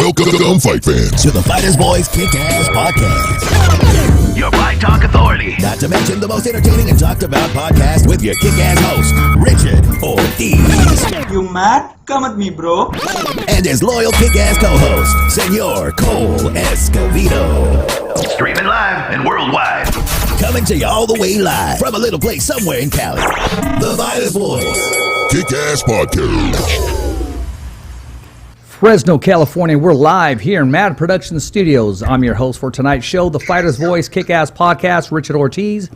Welcome, fight fans, to the Fighters Boys Kick-Ass Podcast. Your Fight Talk Authority. Not to mention the most entertaining and talked about podcast with your kick-ass host, Richard Ortiz. You mad? Come at me, bro. And his loyal kick-ass co-host, Senor Cole Escovedo. Streaming live and worldwide. Coming to you all the way live from a little place somewhere in Cali. The Fighters Boys Kick-Ass Podcast. Fresno, California. We're live here in Mad Production Studios. I'm your host for tonight's show, The Fighter's Voice Kick-Ass Podcast, Richard Ortiz.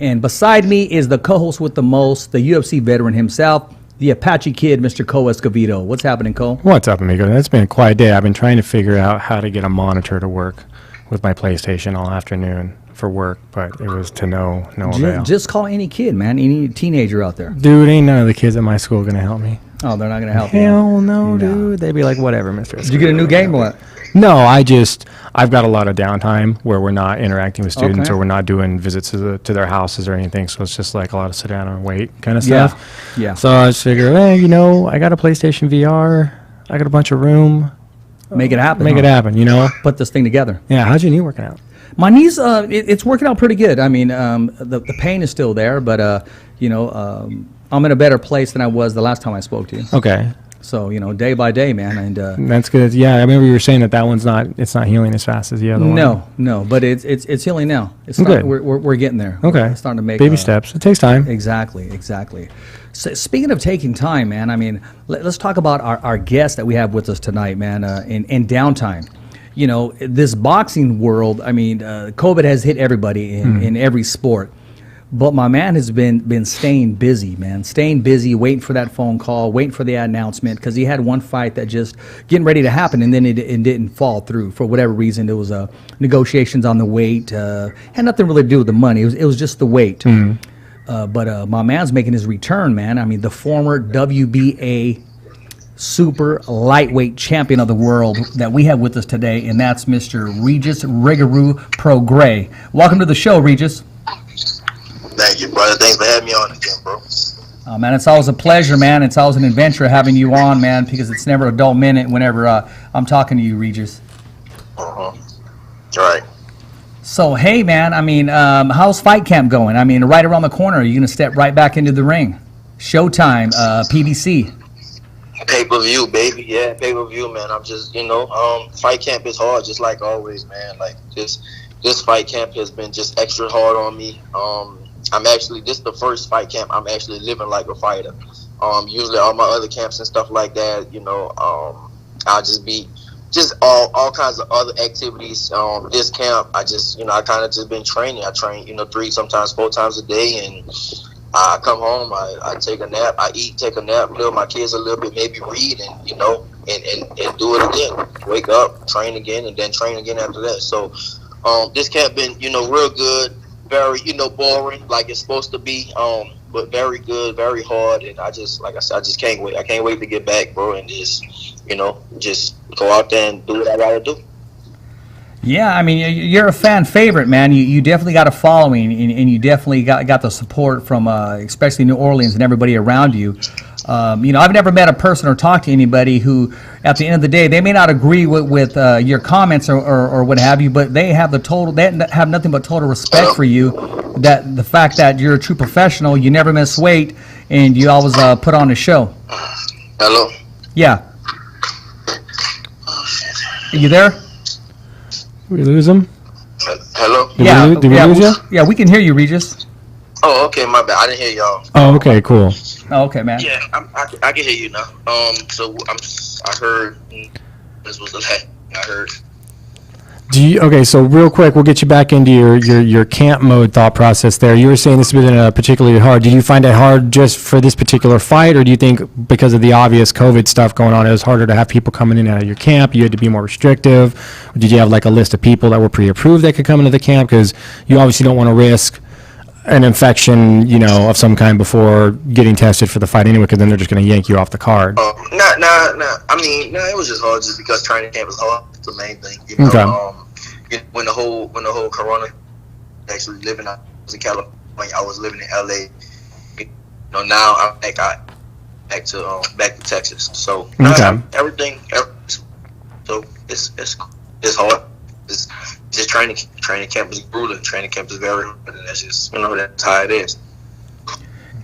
And beside me is the co-host with the most, the UFC veteran himself, the Apache Kid, Mr. Cole Escovedo. What's happening, Cole? What's up, amigo? It's been a quiet day. I've been trying to figure out how to get a monitor to work with my PlayStation all afternoon for work, but it was to no avail. Just call any kid, man, any teenager out there. Dude, ain't none of the kids at my school going to help me. Oh, they're not going to help you? Hell no, dude. They'd be like, whatever, Mr. Did you get a new game or what? No, I've got a lot of downtime where we're not interacting with students or we're not doing visits to their houses or anything, so it's just like a lot of sit down and wait kind of stuff. Yeah. So I just figured, hey, I got a PlayStation VR. I got a bunch of room. Make it happen. It happen, Put this thing together. Yeah, how's your knee working out? My knees, it's working out pretty good. I mean, the pain is still there, but, I'm in a better place than I was the last time I spoke to you. Okay. So, day by day, man. And that's good. Yeah, I remember you were saying that one's not healing as fast as the other one. No, but it's healing now. It's good. We're getting there. Okay. We're starting to make baby steps. It takes time. Exactly. So, speaking of taking time, man, I mean, let's talk about our guest that we have with us tonight, man, in downtime. This boxing world, I mean, COVID has hit everybody in every sport. But my man has been staying busy, man. Staying busy, waiting for that phone call, waiting for the announcement, because he had one fight that just getting ready to happen, and then it didn't fall through for whatever reason. There was negotiations on the weight. Had nothing really to do with the money. It was just the weight. But my man's making his return, man. I mean, the former WBA super lightweight champion of the world that we have with us today, and that's Mr. Regis Prograis. Welcome to the show, Regis. Thank you, brother. Thanks for having me on again, bro. Oh, man, it's always a pleasure, man. It's always an adventure having you on, man, because it's never a dull minute whenever I'm talking to you, Regis. All right. So, hey, man, I mean, how's fight camp going? I mean, right around the corner, are you going to step right back into the ring? Showtime, PBC. Pay-per-view, baby. Yeah, pay-per-view, man. I'm just, fight camp is hard, just like always, man. Like, this fight camp has been just extra hard on me. This is the first fight camp I'm actually living like a fighter. Usually all my other camps and stuff like that, I'll just be all kinds of other activities. This camp, I kind of just been training. I train, 3, sometimes 4 times a day, and I come home, I take a nap, I eat, take a nap, my kids a little bit, maybe read, and and do it again. Wake up, train again, and then train again after that. So this camp been, real good. Very, boring like it's supposed to be, but very good, very hard, and I just can't wait. I can't wait to get back, bro, and just go out there and do what I gotta do. Yeah, I mean, you're a fan favorite, man. You definitely got a following, and you definitely got the support from especially New Orleans and everybody around you. I've never met a person or talked to anybody who, at the end of the day, they may not agree with your comments or what have you, but they have nothing but total respect for you. That the fact that you're a true professional, you never miss weight, and you always put on a show. Hello. Yeah. Are you there? Did we lose him? Hello. Did we lose you? Yeah, we can hear you, Regis. Oh, okay, my bad. I didn't hear y'all. Oh, okay, cool. Oh, okay, man. Yeah, I can hear you now. So I heard this was the last I heard. So real quick, we'll get you back into your camp mode thought process there. You were saying this has been particularly hard. Did you find it hard just for this particular fight, or do you think because of the obvious COVID stuff going on, it was harder to have people coming in and out of your camp? You had to be more restrictive? Or did you have like a list of people that were pre-approved that could come into the camp? Because you obviously don't want to risk an infection, of some kind before getting tested for the fight anyway, because then they're just going to yank you off the card. No. It was just hard just because training camp was hard. That's the main thing. When the whole corona, actually living, I was in California, I was living in LA. Now I'm back to Texas. So everything. So it's hard. It's just training camp is brutal. Training camp is very hard, and that's just that's how it is.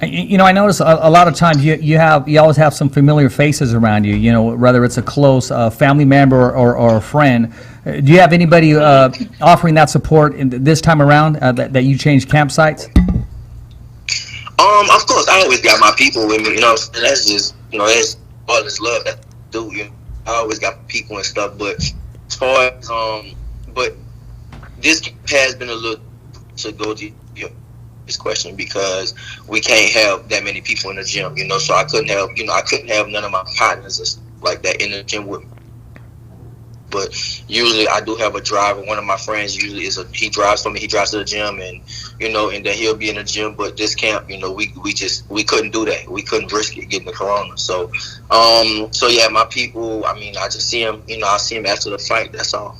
I notice a lot of times you always have some familiar faces around you. Whether it's a close family member or a friend. Do you have anybody offering that support this time around that you changed campsites? Of course, I always got my people with me. And that's just that's all this love that I do. I always got people and stuff. But as far as but this has been a little to go to this question because we can't have that many people in the gym, so I couldn't have none of my partners like that in the gym with me. But usually I do have a driver. One of my friends usually he drives for me. He drives to the gym and and then he'll be in the gym. But this camp, we couldn't do that. We couldn't risk it getting the corona. So yeah, my people, I just see him, I see him after the fight. That's all.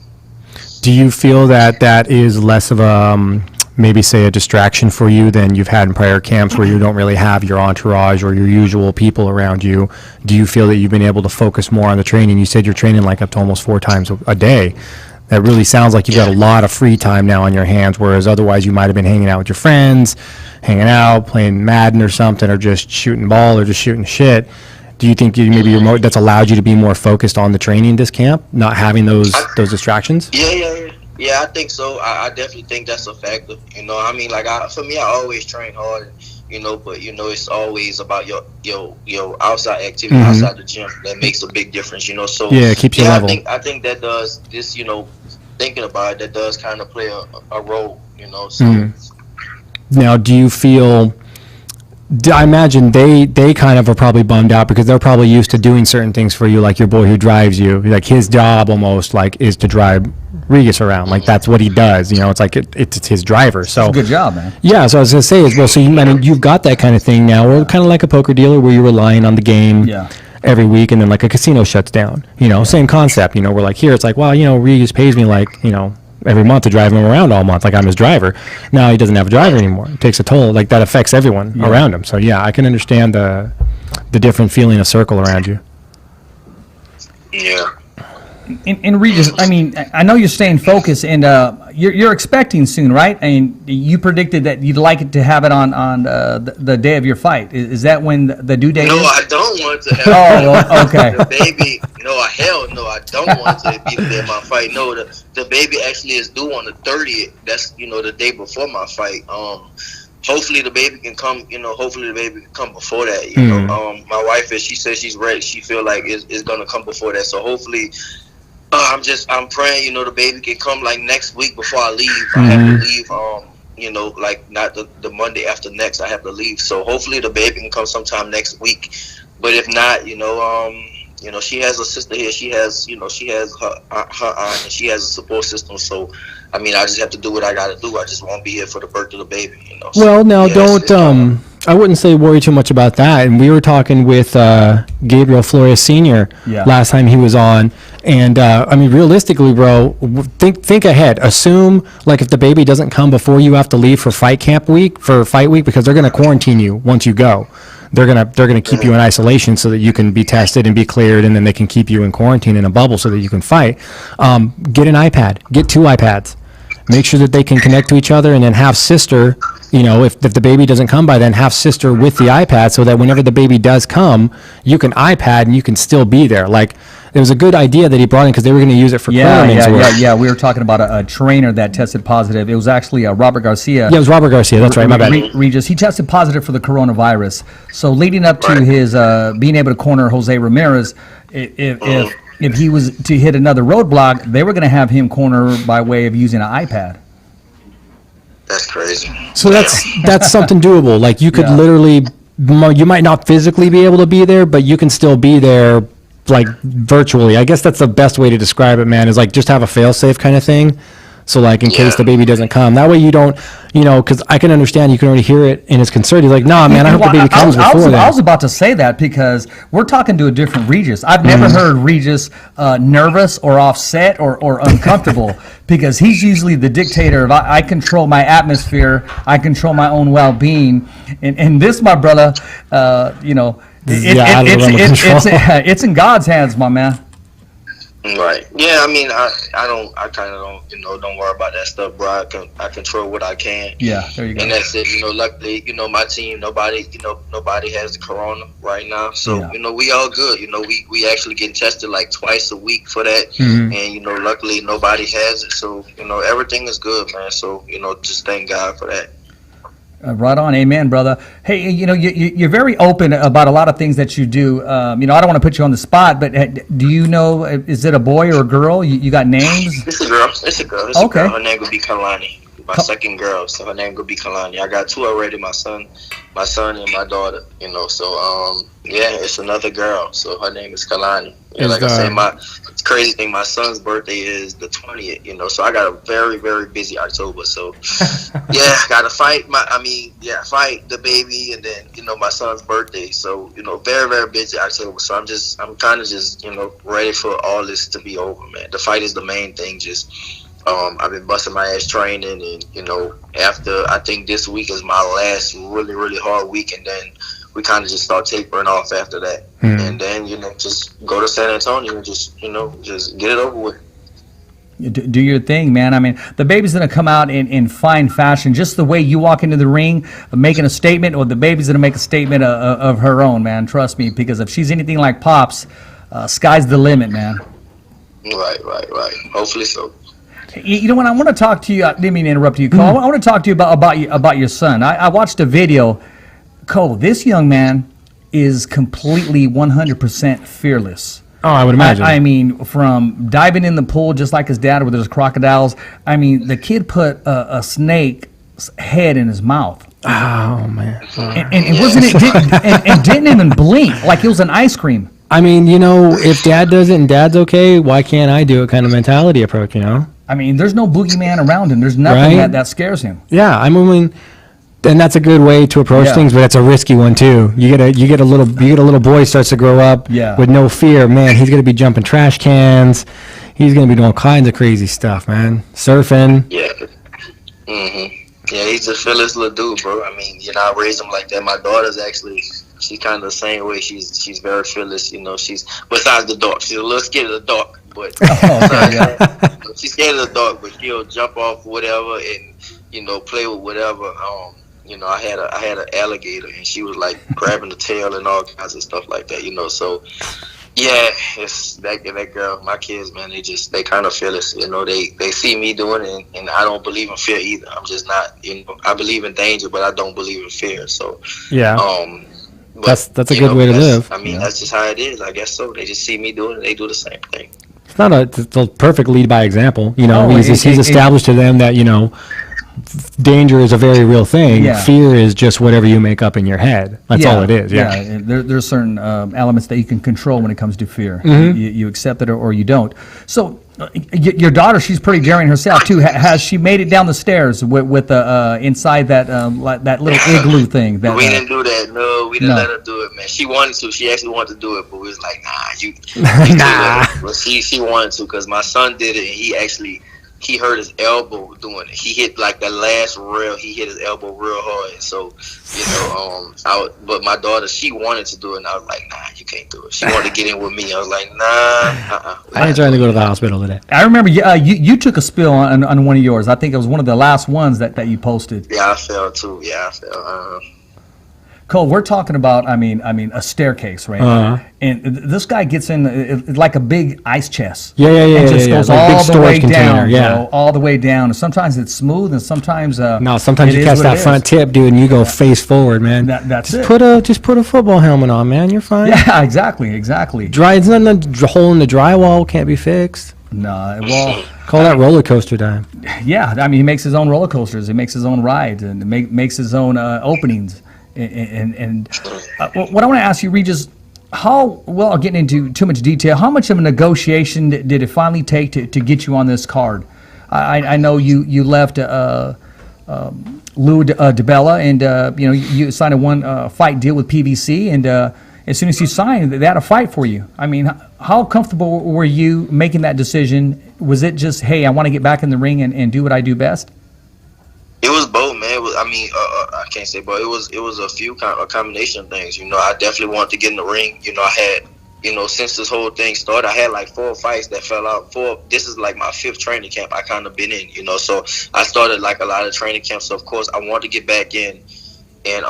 Do you feel that is less of a maybe say a distraction for you than you've had in prior camps where you don't really have your entourage or your usual people around you? Do you feel that you've been able to focus more on the training? You said you're training like up to almost 4 times a day. That really sounds like you've got a lot of free time now on your hands, whereas otherwise you might have been hanging out with your friends, hanging out, playing Madden or something, or just shooting ball or just shooting shit. Do you think that's allowed you to be more focused on the training this camp, not having those distractions? Yeah, I think so. I definitely think that's a factor. For me, I always train hard, but it's always about your outside activity, outside the gym that makes a big difference. So it keeps you level. I think that does this. Thinking about it, that does kind of play a role. So. Now, do you feel? I imagine they kind of are probably bummed out because they're probably used to doing certain things for you, like your boy who drives you. Like his job almost is to drive Regis around. Like that's what he does. It's like it's his driver. So it's a good job, man. Yeah. So I was gonna say as well. So you've got that kind of thing now. Or kind of like a poker dealer where you're relying on the game. Yeah. Every week, and then like a casino shuts down. Same concept. We're like here. It's like Regis pays me like every month to drive him around all month, like I'm his driver. Now he doesn't have a driver anymore. It takes a toll. Like that affects everyone around him. So yeah, I can understand the different feeling of circle around you. Yeah. And Regis, I know you're staying focused, and you're expecting soon, right? You predicted that you'd like it to have it on the day of your fight. Is that when the due date is? No, I don't want to have Oh, okay. The baby, hell no, I don't want to be the day of my fight. No, the baby actually is due on the 30th. That's, the day before my fight. Hopefully the baby can come, before that. My wife she says she's ready. She feel like it's going to come before that. So hopefully, I'm praying, the baby can come like next week before I leave. I have to leave, like not the Monday after next. I have to leave. So hopefully the baby can come sometime next week. But if not, she has a sister here. She has, she has her aunt, and she has a support system. So, I just have to do what I got to do. I just won't be here for the birth of the baby, So, well, now don't. I wouldn't say worry too much about that. And we were talking with Gabriel Flores Sr. Last time he was on. And, realistically, bro, think ahead. Assume, like, if the baby doesn't come before you have to leave for fight week, because they're going to quarantine you once you go. They're gonna keep you in isolation so that you can be tested and be cleared, and then they can keep you in quarantine in a bubble so that you can fight. Get an iPad. Get 2 iPads. Make sure that they can connect to each other, and then have sister, if the baby doesn't come by then, have sister with the iPad so that whenever the baby does come, you can iPad and you can still be there. Like, it was a good idea that he brought in because they were going to use it for Yeah. We were talking about a trainer that tested positive. It was actually Robert Garcia. Yeah, it was Robert Garcia. That's right. My bad. Regis. He tested positive for the coronavirus. So leading up to his being able to corner Jose Ramirez, if he was to hit another roadblock, they were going to have him corner by way of using an iPad. That's crazy. So that's something doable. Like you could literally, you might not physically be able to be there, but you can still be there. Like virtually, I guess that's the best way to describe it, man, is like just have a fail-safe kind of thing. So like in case the baby doesn't come, that way you don't, because I can understand you can already hear it in his concern. He's like, nah, man, I hope the baby comes before that. I was about to say that because we're talking to a different Regis. I've never heard Regis nervous or offset or uncomfortable because he's usually the dictator of I control my atmosphere, I control my own well-being, and this, my brother, It's in God's hands, my man. Right. Yeah. I mean, I kind of don't, don't worry about that stuff, bro. I control what I can. Yeah, there you go. And that's it. Luckily, my team, nobody has the corona right now. So, Yeah. We all good. We actually get tested like twice a week for that. Mhm. And, luckily nobody has it. So, everything is good, man. So, just thank God for that. Right on, amen, brother. Hey, you're very open about a lot of things that you do. I don't want to put you on the spot, but do you know, is it a boy or a girl? You got names? It's a girl. It's a girl. Okay. Her name would be Kalani. My second girl, so her name would be Kalani. I got two already. My son and my daughter. So it's another girl. So her name is Kalani. Like I said, it's crazy thing. My son's birthday is the 20th. So I got a very, very busy October. So gotta fight fight the baby, and then my son's birthday. So very, very busy October. So I'm kind of just ready for all this to be over, man. The fight is the main thing. I've been busting my ass training, and after I think this week is my last really, really hard week, and then we kind of just start tapering off after that, and then just go to San Antonio and just get it over with. Do your thing, man. I mean, the baby's going to come out in fine fashion, just the way you walk into the ring making a statement, or the baby's going to make a statement of her own, man. Trust me, because if she's anything like Pops, sky's the limit, man. Right. Hopefully so. When I want to talk to you, I didn't mean to interrupt you, Cole. I want to talk to you about your son. I watched a video. Cole, this young man is completely 100% fearless. Oh, I would imagine. I mean, from diving in the pool just like his dad where there's crocodiles. I mean, the kid put a snake's head in his mouth. Oh, man. And didn't even blink like it was an ice cream. I mean, if dad does it and dad's okay, why can't I do it kind of mentality approach, I mean, there's no boogeyman around him. There's nothing that scares him. Yeah, I mean, and that's a good way to approach things, but that's a risky one too. You get a little boy starts to grow up with no fear. Man, he's gonna be jumping trash cans. He's gonna be doing all kinds of crazy stuff, man. Surfing. Yeah. Yeah, he's a fearless little dude, bro. I mean, I raised him like that. My daughter's actually, she's kind of the same way. She's very fearless. She's besides the dark. She's a little scared of the dark. But she's scared of the dark, but she'll jump off whatever and play with whatever. I had an alligator, and she was like grabbing the tail and all kinds of stuff like that. So it's that girl. My kids, man, they kind of fearless. They see me doing it, and I don't believe in fear either. I'm just not. I believe in danger, but I don't believe in fear. So that's a good way to live. I mean, that's just how it is. I guess so. They just see me doing it, they do the same thing. It's a perfect lead by example. He's established to them that, danger is a very real thing. Yeah. Fear is just whatever you make up in your head. That's all it is. Yeah. There's certain elements that you can control when it comes to fear. Mm-hmm. You accept it or you don't. So your daughter, she's pretty daring herself too. Has she made it down the stairs with inside that that little igloo thing? We didn't do that. No, we didn't let her do it, man. She wanted to. She actually wanted to do it, but we was like, nah, you Nah. But she wanted to, because my son did it, and he hurt his elbow doing it. He hit like the last rail. He hit his elbow real hard. So, but my daughter, she wanted to do it, and I was like, nah, you can't do it. She wanted to get in with me. I was like, nah. I ain't trying to go to the hospital today. I remember you took a spill on one of yours. I think it was one of the last ones that you posted. Yeah, I fell too. Yeah, I fell. Cole, we're talking about, I mean, a staircase, right? Uh-huh. And this guy gets in it's like a big ice chest. Yeah. And just goes Like big all the storage way container, down, yeah. bro, all the way down. And sometimes it's smooth, and sometimes No, sometimes it you is catch what that it front is. tip, dude, and you go face forward, man. That's just it. Just put a football helmet on, man. You're fine. Yeah, exactly. It's not a hole in the drywall can't be fixed. No, well, Call that roller coaster time. yeah. I mean, he makes his own roller coasters. He makes his own rides, and makes his own openings. And what I want to ask you, Regis, I'll get into too much detail. How much of a negotiation did it finally take to get you on this card? I know you left Lou DiBella, and you signed a one fight deal with PVC, and as soon as you signed, they had a fight for you. I mean, how comfortable were you making that decision? Was it just, hey, I want to get back in the ring and do what I do best? It was both, man. I can't say both. It was a few a combination of things. I definitely wanted to get in the ring. I since this whole thing started, I had like 4 fights that fell out. This is like my 5th training camp I kind of been in, so I started like a lot of training camps. So of course I wanted to get back in, and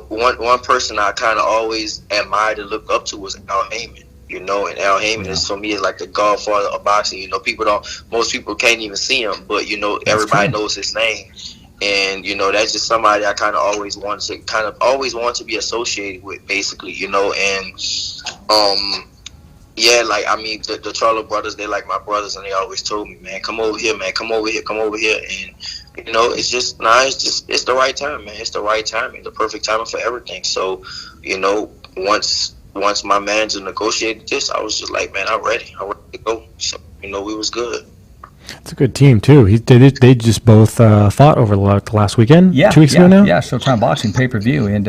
one person I kind of always admired and looked up to was Al Heyman, and Al Heyman is for me is like the godfather of boxing. Most people can't even see him, but everybody knows his name. And that's just somebody I kind of always wanted to be associated with, basically, and the Charlo brothers, they're like my brothers, and they always told me, man, come over here, man, come over here, and it's just it's the right time, man. It's the right timing, the perfect timing for everything. So once my manager negotiated this, I was just like, man, I'm ready to go. So we was good. It's a good team too. They just both fought over the last weekend. 2 weeks ago now. Yeah, Showtime Boxing pay-per-view, and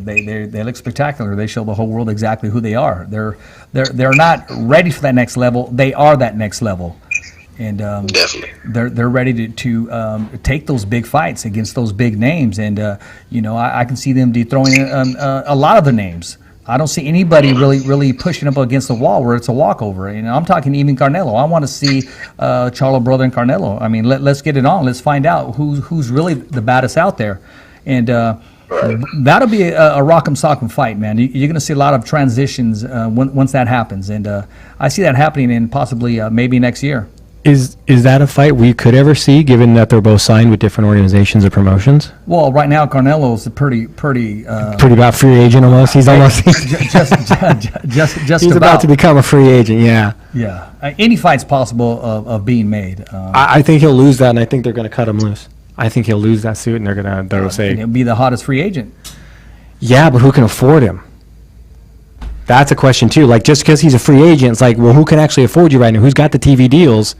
they look spectacular. They show the whole world exactly who they are. They're not ready for that next level. They are that next level, and definitely they're ready to take those big fights against those big names. And I can see them dethroning a lot of the names. I don't see anybody really pushing up against the wall where it's a walkover. I'm talking even Canelo. I want to see Charlo brother and Canelo. I mean, let's get it on. Let's find out who's really the baddest out there, and that'll be a rock'em sock'em fight, man. You're going to see a lot of transitions once that happens, and I see that happening in possibly maybe next year. Is that a fight we could ever see, given that they're both signed with different organizations or promotions? Well, right now Carnelo's a pretty about free agent almost. He's almost just he's about to become a free agent. Yeah. Yeah. Any fight's possible of being made. I think he'll lose that, and I think they're going to cut him loose. I think he'll lose that suit, and they'll say he'll be the hottest free agent. Yeah, but who can afford him? That's a question too. Like, just because he's a free agent, it's like, well, who can actually afford you right now? Who's got the TV deals?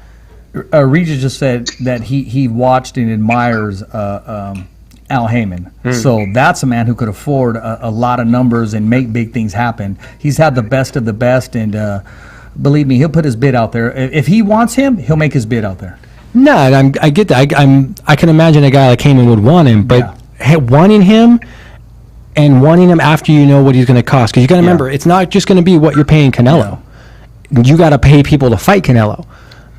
Regis just said that he watched and admires Al Heyman. So that's a man who could afford a lot of numbers and make big things happen. He's had the best of the best, and believe me, he'll put his bid out there. If he wants him, he'll make his bid out there. No, I get that. I can imagine a guy like Heyman would want him, but wanting him and wanting him after you know what he's going to cost. Because you got to remember, it's not just going to be what you're paying Canelo. You got to pay people to fight Canelo.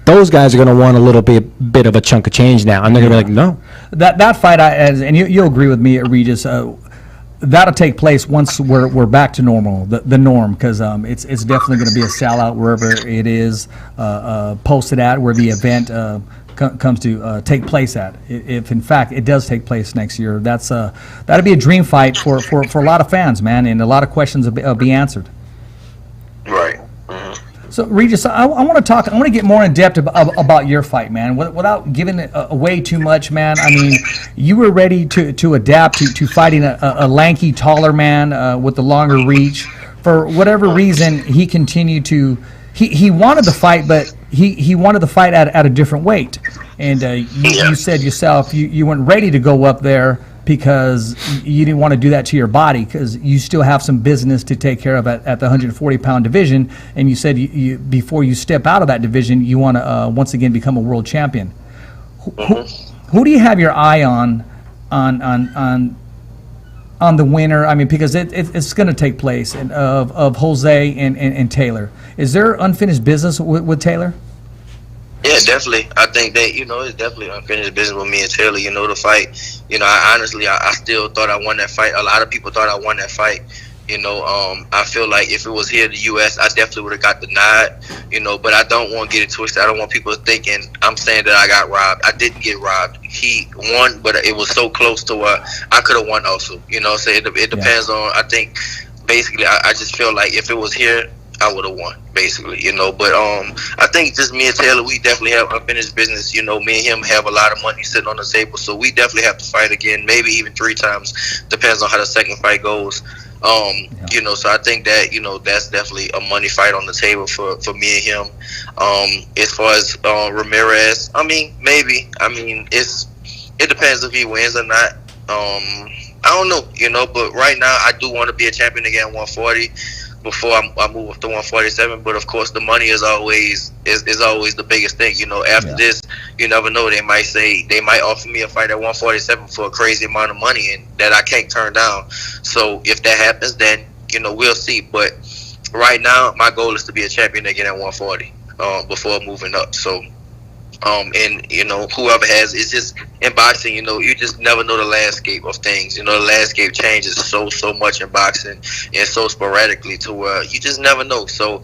Those guys are going to want a little bit of a chunk of change now, and they're going to be like, no. That fight, and you'll agree with me, Regis, that'll take place once we're back to normal, the norm, because it's definitely going to be a sellout wherever it is posted at, where the event comes to take place at. If in fact it does take place next year, that'll be a dream fight for a lot of fans, man, and a lot of questions will be answered. Right. So, Regis, I want to talk. I want to get more in depth about your fight, man. Without giving it away too much, man. I mean, you were ready to adapt to fighting a lanky, taller man with the longer reach. For whatever reason, he continued to. He wanted the fight, but he wanted the fight at a different weight. And you said yourself you weren't ready to go up there because you didn't want to do that to your body, because you still have some business to take care of at the 140-pound division. And you said you before you step out of that division, you want to once again become a world champion. Who do you have your eye on the winner? I mean, because it's going to take place of Jose and Taylor. Is there unfinished business with Taylor? Yeah, definitely. I think that, it's definitely unfinished business with me and Taylor. The fight, I honestly still thought I won that fight. A lot of people thought I won that fight. I feel like if it was here in the U.S., I definitely would have got the nod, but I don't want to get it twisted. I don't want people thinking I'm saying that I got robbed. I didn't get robbed. He won, but it was so close to where I could have won also. So it depends on, I think, basically, I just feel like if it was here, I would have won, basically, but I think just me and Taylor, we definitely have unfinished business. Me and him have a lot of money sitting on the table, so we definitely have to fight again, maybe even 3 times, depends on how the second fight goes. So I think that, that's definitely a money fight on the table for me and him. As far as Ramirez, I mean, maybe. I mean, it depends if he wins or not. I don't know, but right now I do want to be a champion again at 140 before I move up to 147. But of course, the money is always the biggest thing. After this, you never know. They might offer me a fight at 147 for a crazy amount of money, and that I can't turn down. So if that happens, then we'll see. But right now, my goal is to be a champion again at 140 before moving up. So, and whoever has, it's just in boxing. You just never know the landscape of things. The landscape changes so much in boxing and so sporadically to where you just never know. So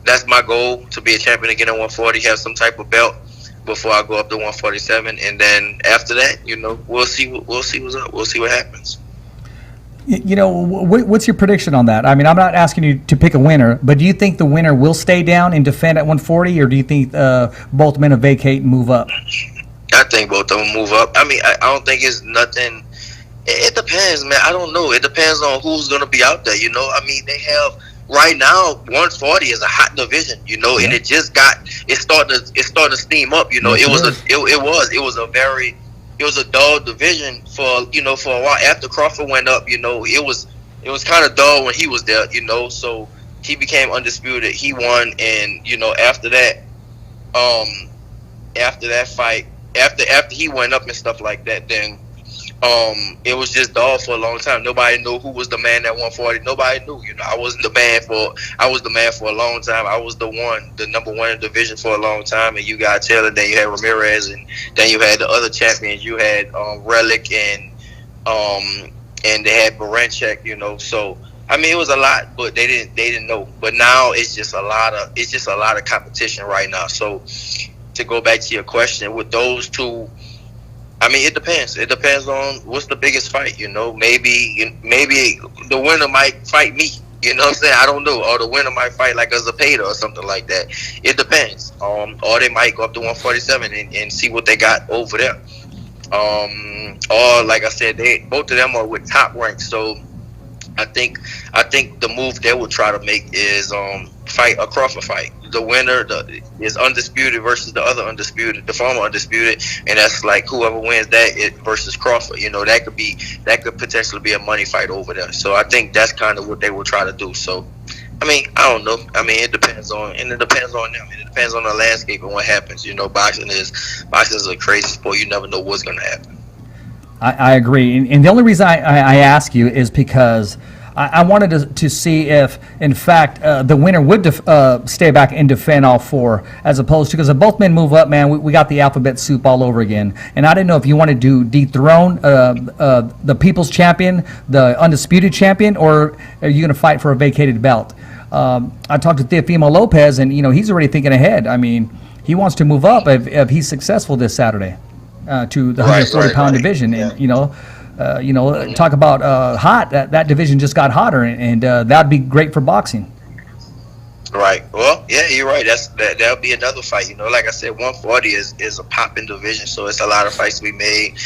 that's my goal, to be a champion again at 140, have some type of belt before I go up to 147, and then after that, we'll see what's up. We'll see what happens. What's your prediction on that? I mean, I'm not asking you to pick a winner, but do you think the winner will stay down and defend at 140, or do you think both men will vacate and move up? I think both of them move up. I mean, I don't think it's nothing. It depends, man. I don't know. It depends on who's going to be out there. I mean, they have right now 140 is a hot division. And it just it's starting to steam up. It was a dull division for a while. After Crawford went up, it was kind of dull when he was there, so he became undisputed. He won, and after that fight, after he went up and stuff like that, then it was just dull for a long time. Nobody knew who was the man at 140. Nobody knew. I was the man for a long time. I was the number one in the division for a long time. And you got Taylor, then you had Ramirez, and then you had the other champions. You had Relic and they had Baranchek. So I mean, it was a lot, but they didn't know. But now it's just a lot of competition right now. So to go back to your question, with those two, I mean, it depends. It depends on what's the biggest fight. Maybe the winner might fight me. You know what I'm saying? I don't know. Or the winner might fight like a Zepeda or something like that. It depends. Or they might go up to 147 and see what they got over there. Or like I said, both of them are with top ranks. So I think the move they will try to make is fight a Crawford fight. The winner is undisputed versus the other undisputed, the former undisputed, and that's like whoever wins that versus Crawford. That could potentially be a money fight over there. So I think that's kind of what they will try to do. So I mean, I don't know. I mean, it depends on them. It depends on the landscape and what happens. Boxing is a crazy sport. You never know what's going to happen. I agree, and the only reason I ask you is because I wanted to see if, in fact, the winner would stay back and defend all four, as opposed to, because if both men move up, man, we got the alphabet soup all over again. And I didn't know if you wanted to dethrone the people's champion, the undisputed champion, or are you going to fight for a vacated belt? I talked to Teofimo Lopez, and he's already thinking ahead. I mean, he wants to move up if he's successful this Saturday to the 140-pound division, and talk about hot. That division just got hotter, and that'd be great for boxing. Right. Well, yeah, you're right. That'll be another fight. Like I said, 140 is a popping division, so it's a lot of fights to be made.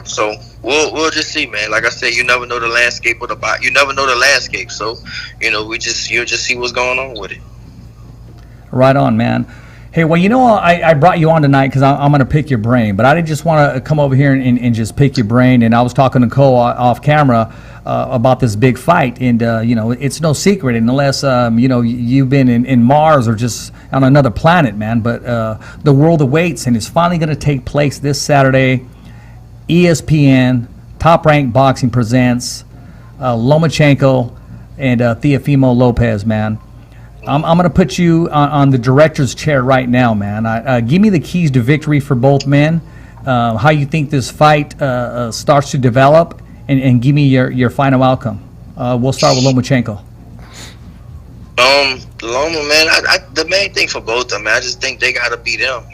So we'll just see, man. Like I said, you never know the landscape of the box. You never know the landscape. So you'll just see what's going on with it. Right on, man. Hey, well, I brought you on tonight because I'm going to pick your brain, but I didn't just want to come over here and just pick your brain. And I was talking to Cole off camera about this big fight, and it's no secret unless you've been in Mars or just on another planet, man. But the world awaits, and it's finally going to take place this Saturday. ESPN Top Rank Boxing presents Lomachenko and Teofimo Lopez, man. I'm going to put you on the director's chair right now, man. Give me the keys to victory for both men, how you think this fight starts to develop, and give me your final outcome. We'll start with Lomachenko. Loma, man, the main thing for both of them, man, I just think they got to beat them,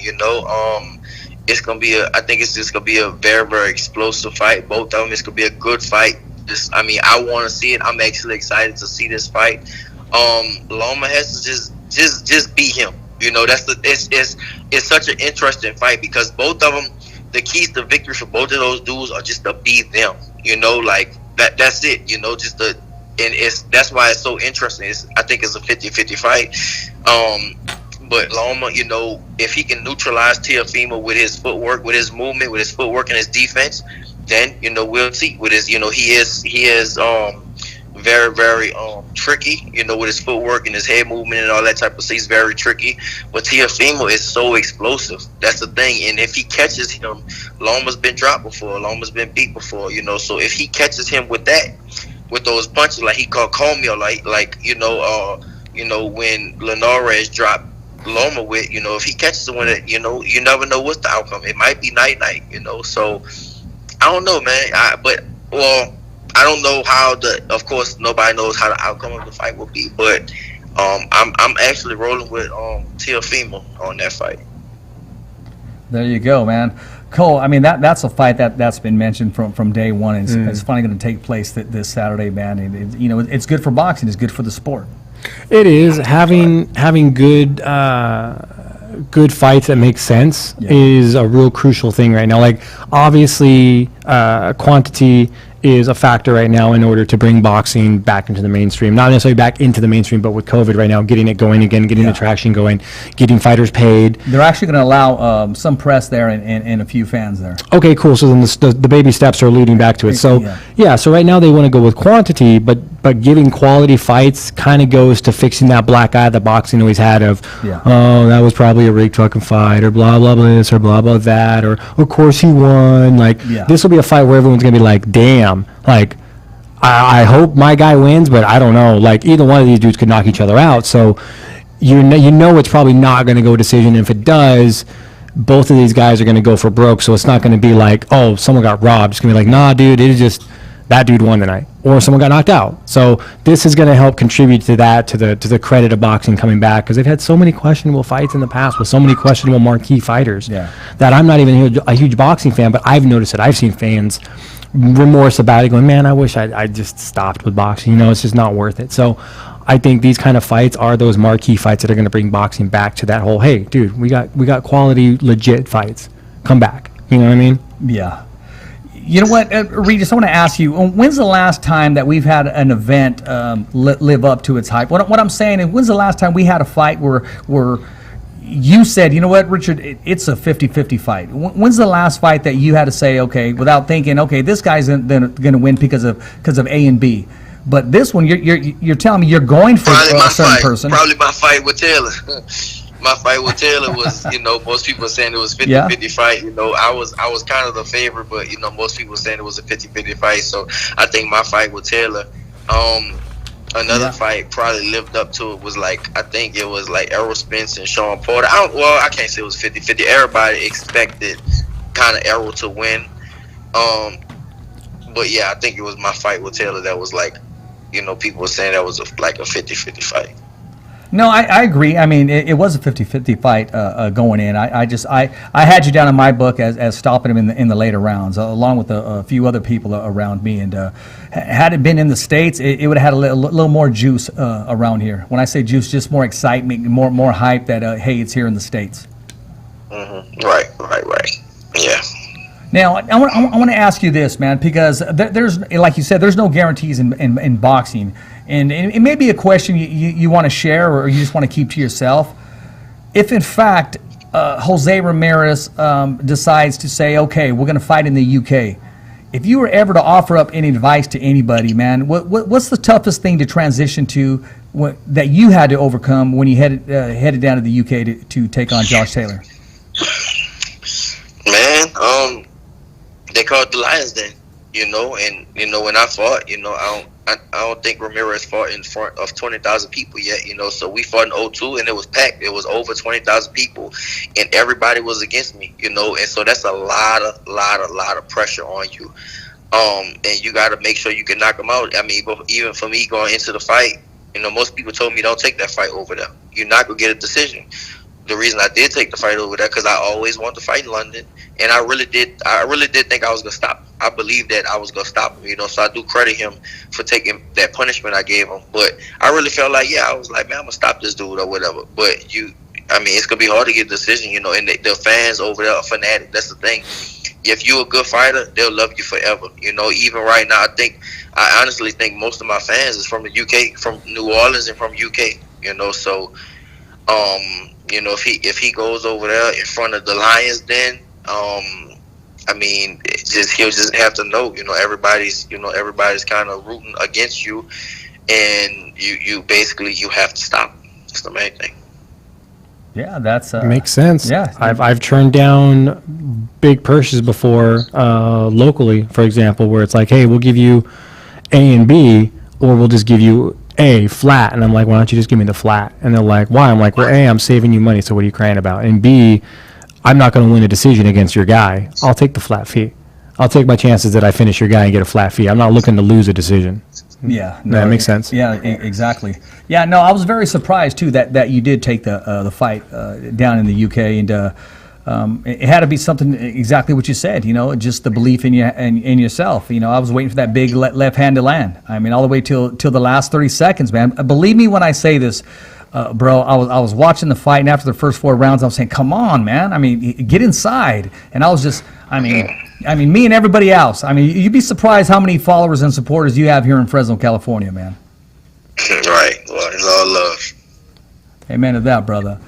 It's going to be I think it's just going to be a very, very explosive fight. Both of them, it's going to be a good fight. I want to see it. I'm actually excited to see this fight. Loma has to just beat him. It's such an interesting fight because both of them, the keys to victory for both of those dudes are just to beat them. Like that's it. That's why it's so interesting. I think it's a 50-50 fight. But Loma, if he can neutralize Teofimo with his footwork, with his movement, with his footwork and his defense, then we'll see. With his, he is very, very tricky, with his footwork and his head movement and all that type of stuff. He's very tricky. But Teofimo is so explosive. That's the thing. And if he catches him, Loma's been dropped before. Loma's been beat before, So if he catches him with that, with those punches, like he called Comey, or when Linares dropped Loma with, if he catches the one that, you never know what's the outcome. It might be night, so I don't know, man. I don't know how of course, nobody knows how the outcome of the fight will be, but I'm actually rolling with Teofimo on that fight. There you go, man. Cole, I mean, that's a fight that's been mentioned from day one. It's finally going to take place this Saturday, man. It's good for boxing. It's good for the sport. It is having good good fights that make sense is a real crucial thing right now. Like, obviously, quantity is a factor right now in order to bring boxing back into the mainstream. Not necessarily back into the mainstream, but with COVID right now, getting it going again, getting the traction going, getting fighters paid. They're actually going to allow some press there and a few fans there. Okay, cool. So then the baby steps are leading back to it. So so right now they want to go with quantity, but giving quality fights kind of goes to fixing that black eye that boxing always had of, oh, that was probably a rigged fucking fight, or blah, blah, blah this, or blah, blah that, or of course he won. Like, this will be a fight where everyone's going to be like, damn, like, I hope my guy wins, but I don't know. Like, either one of these dudes could knock each other out. So you know it's probably not going to go decision. If it does, both of these guys are going to go for broke. So it's not going to be like, oh, someone got robbed. It's going to be like, nah, dude, it is just that dude won tonight, or someone got knocked out. So this is going to help contribute to that, to the credit of boxing coming back, because they've had so many questionable fights in the past with so many questionable marquee fighters that I'm not even a huge boxing fan, but I've noticed it. I've seen fans remorse about it, going, man, I wish I just stopped with boxing. It's just not worth it. So I think these kind of fights are those marquee fights that are going to bring boxing back to that whole, hey, dude, we got quality, legit fights. Come back. You know what I mean? Yeah. You know what, Regis, I want to ask you, when's the last time that we've had an event live up to its hype? What I'm saying is, when's the last time we had a fight where you said, you know what, Richard, it's a 50-50 fight? When's the last fight that you had to say, okay, without thinking, okay, this guy's going to win because of A and B, but this one, you're telling me you're going for a certain person? Probably my fight with Taylor. My fight with Taylor was, most people saying it was 50-50 fight. I was kind of the favorite, but most people saying it was a 50-50 fight. So I think my fight with Taylor, another fight probably lived up to it was I think it was Errol Spence and Sean Porter. I can't say it was 50-50. Everybody expected kind of Errol to win. But yeah, I think it was my fight with Taylor that was people were saying that was a 50-50 fight. No, I agree. I mean, it was a 50-50 fight going in. I had you down in my book as stopping him in the later rounds, along with a few other people around me. And had it been in the States, it would have had a little more juice around here. When I say juice, just more excitement, more hype that, hey, it's here in the States. Mm-hmm. Right. Yeah. Now, I want to ask you this, man, because there's, like you said, there's no guarantees in boxing. And it may be a question you want to share, or you just want to keep to yourself. If, in fact, Jose Ramirez decides to say, okay, we're going to fight in the UK, if you were ever to offer up any advice to anybody, man, what's the toughest thing to transition to that you had to overcome when you headed down to the UK to take on Josh Taylor? Man, they call it the Lions Den, and when I fought, I don't think Ramirez fought in front of 20,000 people yet, so we fought in 2002 and it was packed. It was over 20,000 people and everybody was against me, and so that's a lot of pressure on you. And you got to make sure you can knock them out. I mean, even for me going into the fight, most people told me don't take that fight over there. You're not going to get a decision. The reason I did take the fight over there, because I always wanted to fight in London, and I really did think I was gonna stop him. I believed that I was gonna stop him, so I do credit him for taking that punishment I gave him. But I really felt like, I was like, man, I'm gonna stop this dude or whatever. But it's gonna be hard to get a decision, and the fans over there are fanatic. That's the thing. If you're a good fighter, they'll love you forever. Even right now, I honestly think most of my fans is from the UK, from New Orleans and from UK. So. If he goes over there in front of the Lions, then he'll just have to know, everybody's kind of rooting against you, and you basically you have to stop. That's the main thing. Yeah, that's makes sense. Yeah, I've turned down big purses before locally, for example, where it's like, hey, we'll give you A and B, or we'll just give you A, flat. And I'm like, why don't you just give me the flat? And they're like, why? I'm like, well, A, I'm saving you money, so what are you crying about? And B, I'm not going to win a decision against your guy. I'll take the flat fee. I'll take my chances that I finish your guy and get a flat fee. I'm not looking to lose a decision. Yeah, That makes sense. Yeah, exactly. Yeah, no, I was very surprised too that you did take the fight down in the UK, and it had to be something exactly what you said. Just the belief in yourself. I was waiting for that big left hand to land. I mean, all the way till the last 30 seconds, man. Believe me when I say this. Bro, I was watching the fight, and after the first 4 rounds, I was saying, "Come on, man! I mean, get inside." And I was just, I mean, me and everybody else. I mean, you'd be surprised how many followers and supporters you have here in Fresno, California, man. Right. Well, it's all love. Amen to that, brother.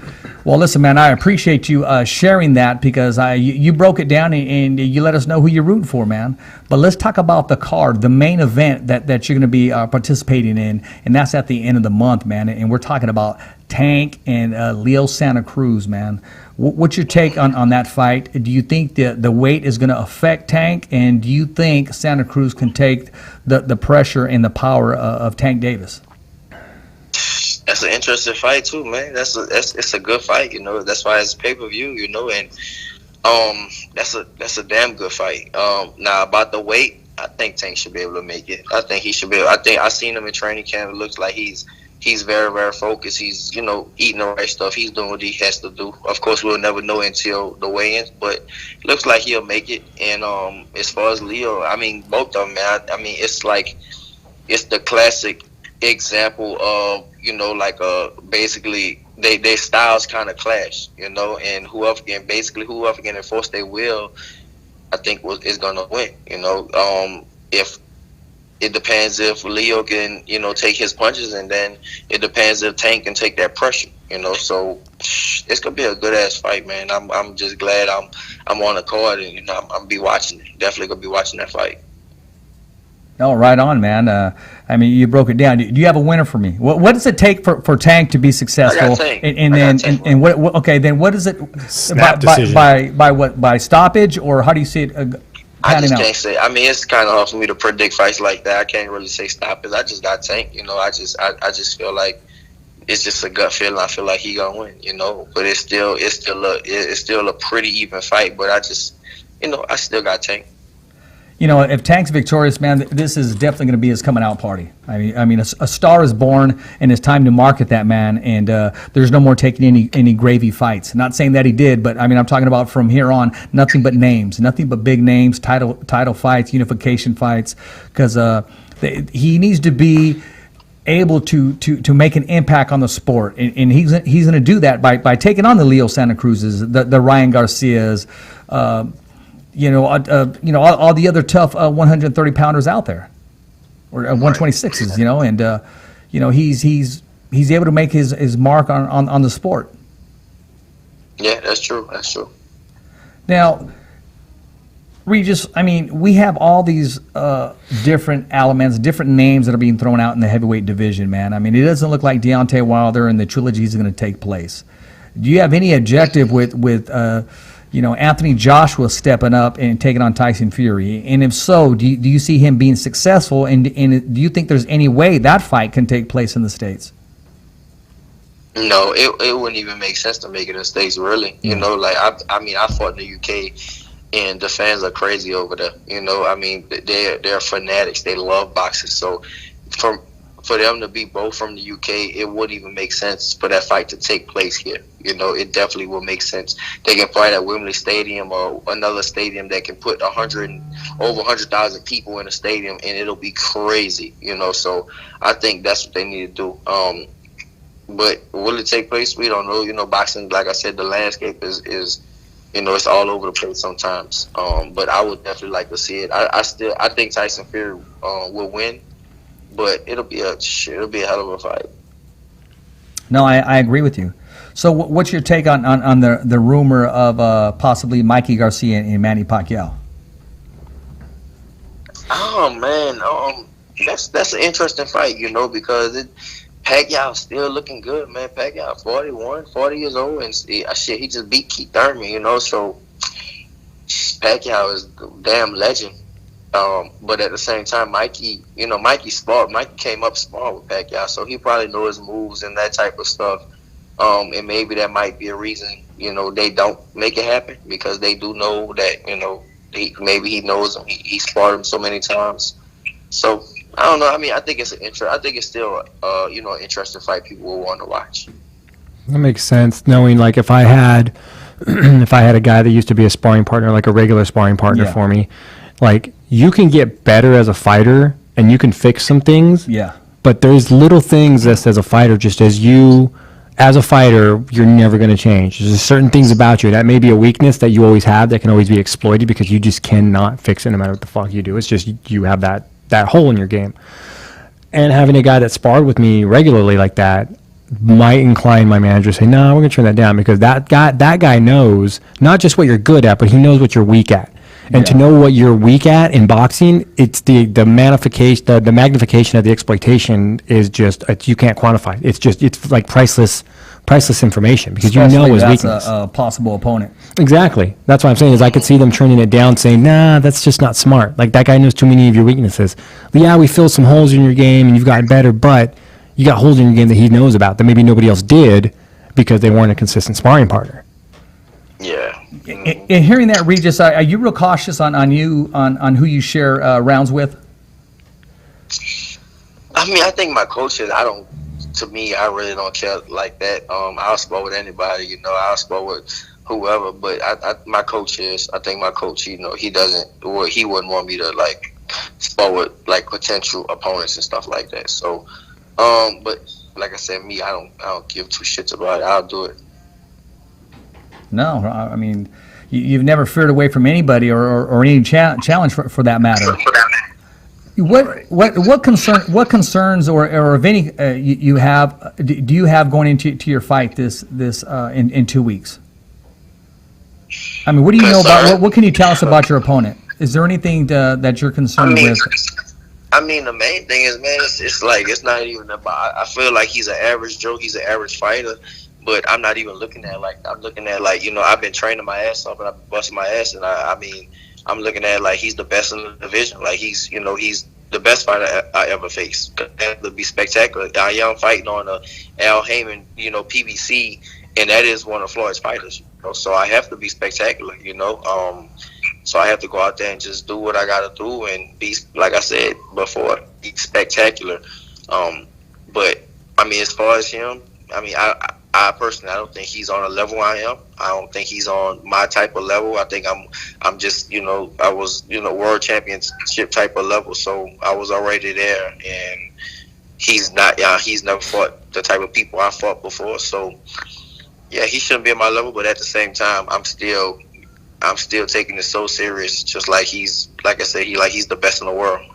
Well, listen, man, I appreciate you sharing that because you broke it down and you let us know who you're rooting for, man. But let's talk about the card, the main event that you're going to be participating in, and that's at the end of the month, man. And we're talking about Tank and Leo Santa Cruz, man. What's your take on that fight? Do you think the weight is going to affect Tank, and do you think Santa Cruz can take the pressure and the power of Tank Davis? That's an interesting fight too, man. It's a good fight, That's why it's pay-per-view, and that's a damn good fight. Now about the weight, I think Tank should be able to make it. I think he should be able. I seen him in training camp. It looks like he's very, very focused. He's eating the right stuff. He's doing what he has to do. Of course, we'll never know until the weigh-ins, but it looks like he'll make it. And as far as Leo, I mean both of them, man. I mean it's the classic example of basically they styles kind of clash, and whoever can enforce their will, I think is gonna win. If it depends if Leo can take his punches, and then it depends if Tank can take that pressure. So it's gonna be a good ass fight, man. I'm just glad I'm on the card, and I'm be watching it. Definitely gonna be watching that fight. Oh, right on, man. I mean, you broke it down. Do you have a winner for me? What does it take for Tank to be successful? I got Tank. And what? Okay, then what is it? Snap decision. By what? By stoppage, or how do you see it? I just can't say. I mean, it's kind of hard for me to predict fights like that. I can't really say stop it. I just got Tank. I just feel like it's just a gut feeling. I feel like he gonna win. But it's still a pretty even fight. But I just, I still got Tank. If Tank's victorious, man, this is definitely going to be his coming out party. I mean, a star is born, and it's time to market that man. And there's no more taking any gravy fights. Not saying that he did, but I mean, I'm talking about from here on, nothing but names, nothing but big names, title fights, unification fights, because he needs to be able to make an impact on the sport, and he's going to do that by taking on the Leo Santa Cruzes, the Ryan Garcias. All the other tough 130 pounders out there, or 126s, and he's able to make his mark on the sport. Yeah, that's true. That's true. Now, Regis, I mean, we have all these different elements, different names that are being thrown out in the heavyweight division, man. I mean, it doesn't look like Deontay Wilder and the trilogy is going to take place. Do you have any objective with Anthony Joshua stepping up and taking on Tyson Fury? And if so, do you see him being successful? And do you think there's any way that fight can take place in the States? No, it wouldn't even make sense to make it in the States, really. I fought in the UK, and the fans are crazy over there. I mean, they're fanatics. They love boxing. So for them to be both from the UK, it wouldn't even make sense for that fight to take place here. It definitely will make sense. They can fight at Wembley Stadium or another stadium that can put over 100,000 people in a stadium, and it'll be crazy. So I think that's what they need to do. But will it take place? We don't know. Boxing, like I said, the landscape is it's all over the place sometimes. But I would definitely like to see it. I think Tyson Fury will win, but it'll be a hell of a fight. No, I agree with you. So what's your take on the rumor of possibly Mikey Garcia and Manny Pacquiao? Oh man, that's an interesting fight, because Pacquiao's still looking good, man. Pacquiao 40 years old, and he just beat Keith Thurman, so Pacquiao is a damn legend. But at the same time, Mikey, Mikey smart. Mikey came up smart with Pacquiao, so he probably knows his moves and that type of stuff. And maybe that might be a reason, they don't make it happen, because they do know that, maybe he knows him. He sparred him so many times. So I don't know. I mean, I think it's I think it's still, an interesting fight people will want to watch. That makes sense. Knowing, like, if I had a guy that used to be a sparring partner, like a regular sparring partner for me, like, you can get better as a fighter and you can fix some things. Yeah. But there's little things that, as a fighter, just as a fighter, you're never going to change. There's certain things about you that may be a weakness that you always have that can always be exploited, because you just cannot fix it no matter what the fuck you do. It's just you have that hole in your game. And having a guy that sparred with me regularly like that might incline my manager to say, no, we're going to turn that down, because that guy knows not just what you're good at, but he knows what you're weak at. And to know what you're weak at in boxing, it's the magnification of the exploitation is just, you can't quantify. It's like priceless information, because Especially you know his that's weakness. a possible opponent. Exactly. That's what I'm saying, is I could see them turning it down, saying, nah, that's just not smart. Like, that guy knows too many of your weaknesses. But yeah, we filled some holes in your game and you've gotten better, but you got holes in your game that he knows about that maybe nobody else did, because they weren't a consistent sparring partner. Yeah. In hearing that, Regis, are you real cautious on who you share rounds with? I mean, I think my coaches, I really don't care like that. I'll spar with anybody, I'll spar with whoever, but I think my coach, he wouldn't want me to, like, spar with, like, potential opponents and stuff like that. So, but like I said, me, I don't give two shits about it. I'll do it. No, I mean, you've never feared away from anybody or any challenge for that matter. What concerns or if any you have, do you have going into your fight this in 2 weeks? I mean, what do you know about what can you tell us about your opponent? Is there anything that you're concerned with? I mean, the main thing is, man, it's like, it's not even about, I feel like he's an average Joe, he's an average fighter, but I'm not even looking at, like, I've been training my ass off and I've been busting my ass, and I'm looking at, like, he's the best in the division. Like, he's the best fighter I ever faced. That would be spectacular. I'm fighting on a Al Heyman, PBC, and that is one of Floyd's fighters. So I have to be spectacular, So I have to go out there and just do what I got to do and be, like I said before, be spectacular. But, I mean, as far as him, I mean, I personally, I don't think he's on a level I am. I don't think he's on my type of level. I think I'm just, I was, world championship type of level. So I was already there, and he's not, he's never fought the type of people I fought before. So, yeah, he shouldn't be at my level, but at the same time, I'm still taking it so serious, just like like I said, he's the best in the world.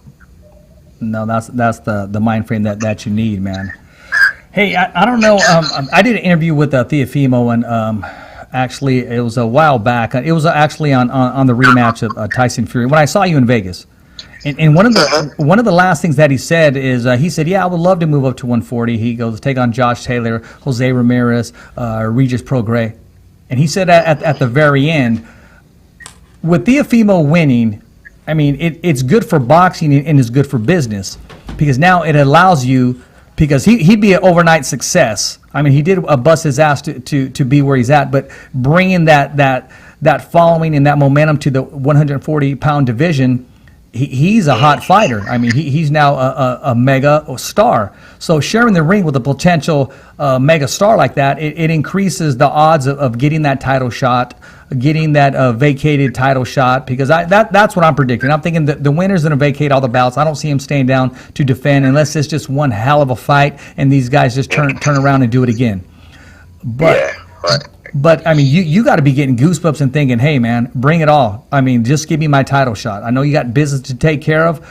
No, that's the mind frame that you need, man. Hey, I don't know. I did an interview with Teofimo, and actually, it was a while back. It was actually on the rematch of Tyson Fury when I saw you in Vegas. And one of the last things that he said is he said, "Yeah, I would love to move up to 140." He goes, "Take on Josh Taylor, Jose Ramirez, Regis Prograis," and he said at the very end, with Teofimo winning, I mean, it's good for boxing and it's good for business, because now it allows you, because he'd be an overnight success. I mean, he did bust his ass to be where he's at, but bringing that following and that momentum to the 140-pound division, he's a hot fighter. I mean, he's now a mega star. So sharing the ring with a potential mega star like that, it increases the odds of getting that title shot, getting that vacated title shot, because that's what I'm predicting. I'm thinking that the winner's going to vacate all the bouts. I don't see him staying down to defend unless it's just one hell of a fight and these guys just turn around and do it again. But yeah, right. But, I mean, you got to be getting goosebumps and thinking, hey, man, bring it all. I mean, just give me my title shot. I know you got business to take care of.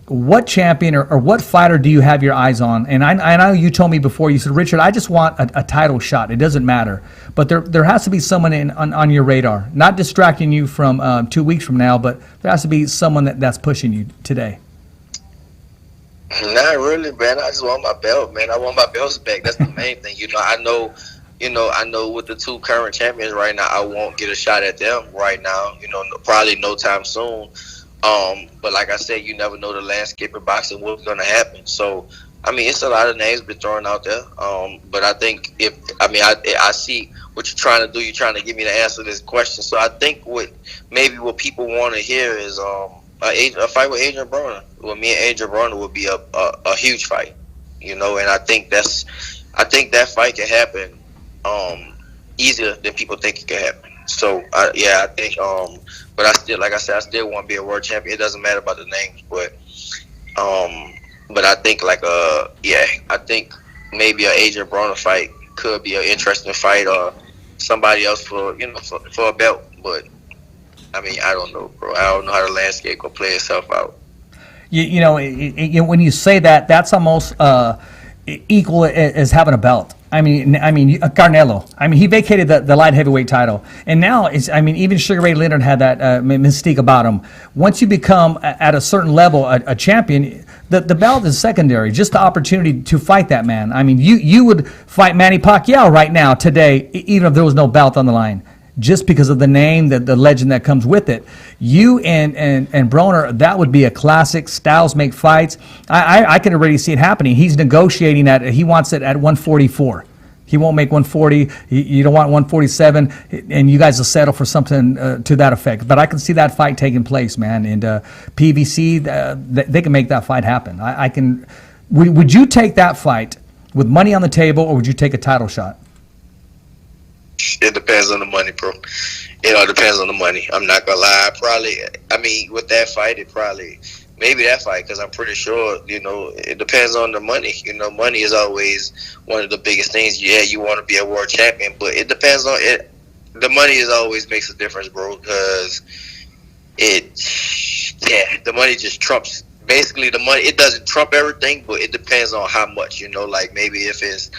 What champion or what fighter do you have your eyes on? And I know you told me before, you said, Richard, I just want a title shot. It doesn't matter. But there has to be someone on your radar, not distracting you from 2 weeks from now, but there has to be someone that's pushing you today. Not really, man. I just want my belt, man. I want my belts back. That's the main thing. I know with the two current champions right now, I won't get a shot at them right now, probably no time soon. But like I said, you never know the landscape of boxing, what's going to happen. So, I mean, it's a lot of names been thrown out there. But I think I see what you're trying to do. You're trying to give me the answer to this question. So I think what people want to hear is a fight with Adrian Broner. Well, me and Adrian Broner would be a huge fight, you know. And I think that fight can happen easier than people think it can happen. So I think. But I still, like I said, I still want to be a world champion. It doesn't matter about the names, but I think I think maybe an Adrian Broner fight could be an interesting fight, or somebody else for a belt. But I mean, I don't know, bro. I don't know how the landscape will play itself out. You know, when you say that, that's almost equal as having a belt. I mean, Canelo. I mean, he vacated the light heavyweight title, and now even Sugar Ray Leonard had that mystique about him. Once you become at a certain level a champion, the belt is secondary. Just the opportunity to fight that man. I mean, you would fight Manny Pacquiao right now today, even if there was no belt on the line, just because of the name, the legend that comes with it. You and Broner, that would be a classic. Styles make fights. I can already see it happening. He's negotiating he wants it at 144. He won't make 140. You don't want 147, and you guys will settle for something to that effect. But I can see that fight taking place, man. And PVC, they can make that fight happen. I can. Would you take that fight with money on the table, or would you take a title shot? It depends on the money, bro. It all depends on the money. I'm not gonna lie. With that fight, maybe that fight, because I'm pretty sure, it depends on the money. Money is always one of the biggest things. Yeah, you want to be a world champion, but it depends on it. The money is always makes a difference, bro, because the money just trumps. Basically, the money, it doesn't trump everything, but it depends on how much. Like maybe if it's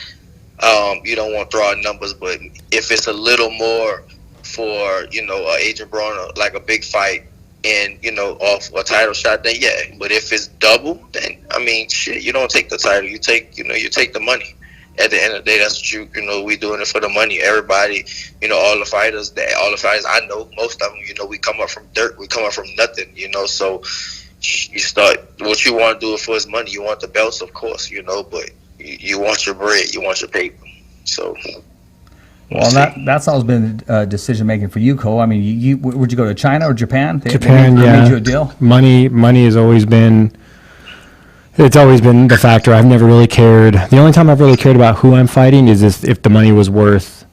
you don't want to throw out numbers, but if it's a little more for, Adrian Broner, like a big fight and, off a title shot, then yeah. But if it's double, then, shit, you don't take the title. You take the money. At the end of the day, that's what we doing it for the money. Everybody, all the fighters I know, most of them, we come up from dirt. We come up from nothing, so you start, what you want to do it for is money. You want the belts, of course, but you want your bread, you want your paper. So, well, that's always been decision making for you, Cole. I mean, would you go to China or Japan? Japan, they yeah. made you a deal. Money has always been. It's always been the factor. I've never really cared. The only time I've really cared about who I'm fighting is if the money was worth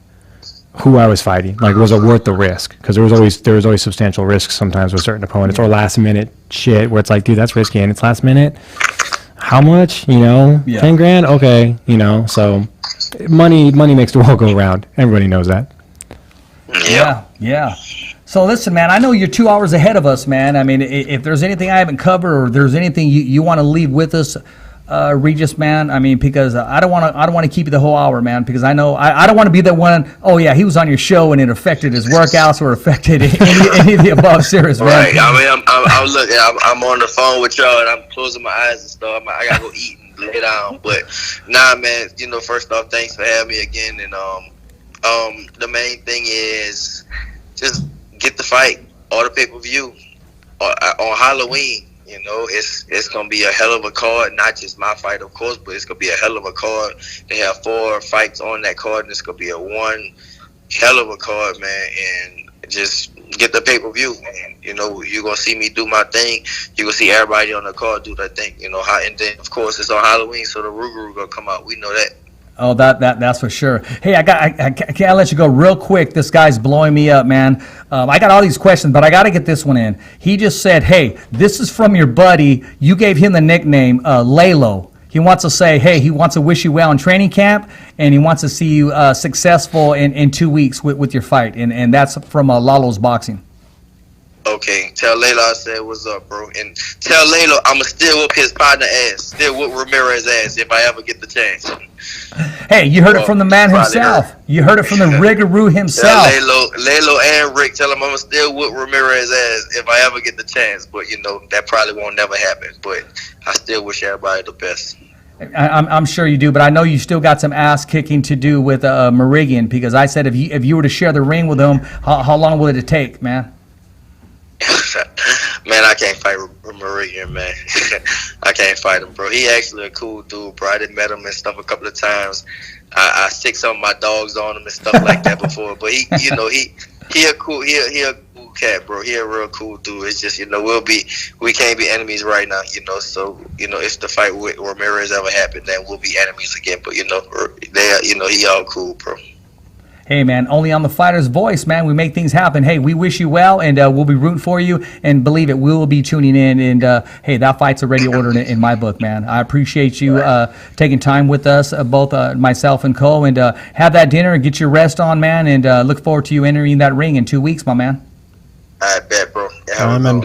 who I was fighting. Like, was it worth the risk? Because there was always substantial risks sometimes with certain opponents, or last minute shit where it's like, dude, that's risky, and it's last minute. How much? 10 grand? Okay, so money makes the world go round. Everybody knows that. Yeah. So listen, man, I know you're 2 hours ahead of us, man. I mean, if there's anything I haven't covered, or there's anything you want to leave with us, Regis, man, I mean, because I don't want to keep you the whole hour, man, because I know I don't want to be the one. Oh yeah, he was on your show and it affected his workouts or affected any of the above. Serious, man. Right. I'm on the phone with y'all and I'm closing my eyes and stuff. I gotta go eat and lay down. But nah, man. First off, thanks for having me again. And the main thing is just get the fight or the pay-per-view on Halloween. It's gonna be a hell of a card. Not just my fight, of course, but it's gonna be a hell of a card. They have 4 fights on that card, and it's gonna be a one hell of a card, man. And just get the pay-per-view, man. You're gonna see me do my thing. You're gonna see everybody on the card do their thing. And then of course it's on Halloween, so the Ruger gonna come out. We know that. Oh, that's for sure. Hey, I can't let you go real quick. This guy's blowing me up, man. I got all these questions, but I got to get this one in. He just said, hey, this is from your buddy. You gave him the nickname Lalo. He wants to say, hey, he wants to wish you well in training camp, and he wants to see you successful in 2 weeks with your fight. And that's from Lalo's Boxing. Okay, tell Layla I said what's up, bro. And tell Layla I'ma still whoop his partner ass. Still whoop Ramirez ass if I ever get the chance. Hey, you heard it from the man himself. You heard it from the Riggaroo himself. Tell Laylo and Rick, tell him I'ma still whoop Ramirez ass if I ever get the chance. But that probably won't never happen. But I still wish everybody the best. I'm sure you do, but I know you still got some ass kicking to do with Meridian, because I said if you were to share the ring with him, how long will it take, man? Man, I can't fight Meridian, man. I can't fight him, bro. He actually a cool dude, bro. I done met him and stuff a couple of times. I sick some of my dogs on him and stuff like that before. But he a cool cat, bro. He a real cool dude. It's just, we can't be enemies right now, So, if the fight with Ramirez ever happened, then we'll be enemies again. But he all cool, bro. Hey, man, only on the Fighter's Voice, man, we make things happen. Hey, we wish you well, and we'll be rooting for you. And believe it, we will be tuning in. And, hey, that fight's already ordered in my book, man. I appreciate you taking time with us, both myself and Cole. And have that dinner and get your rest on, man. And look forward to you entering that ring in 2 weeks, my man. I bet, bro. All right, man.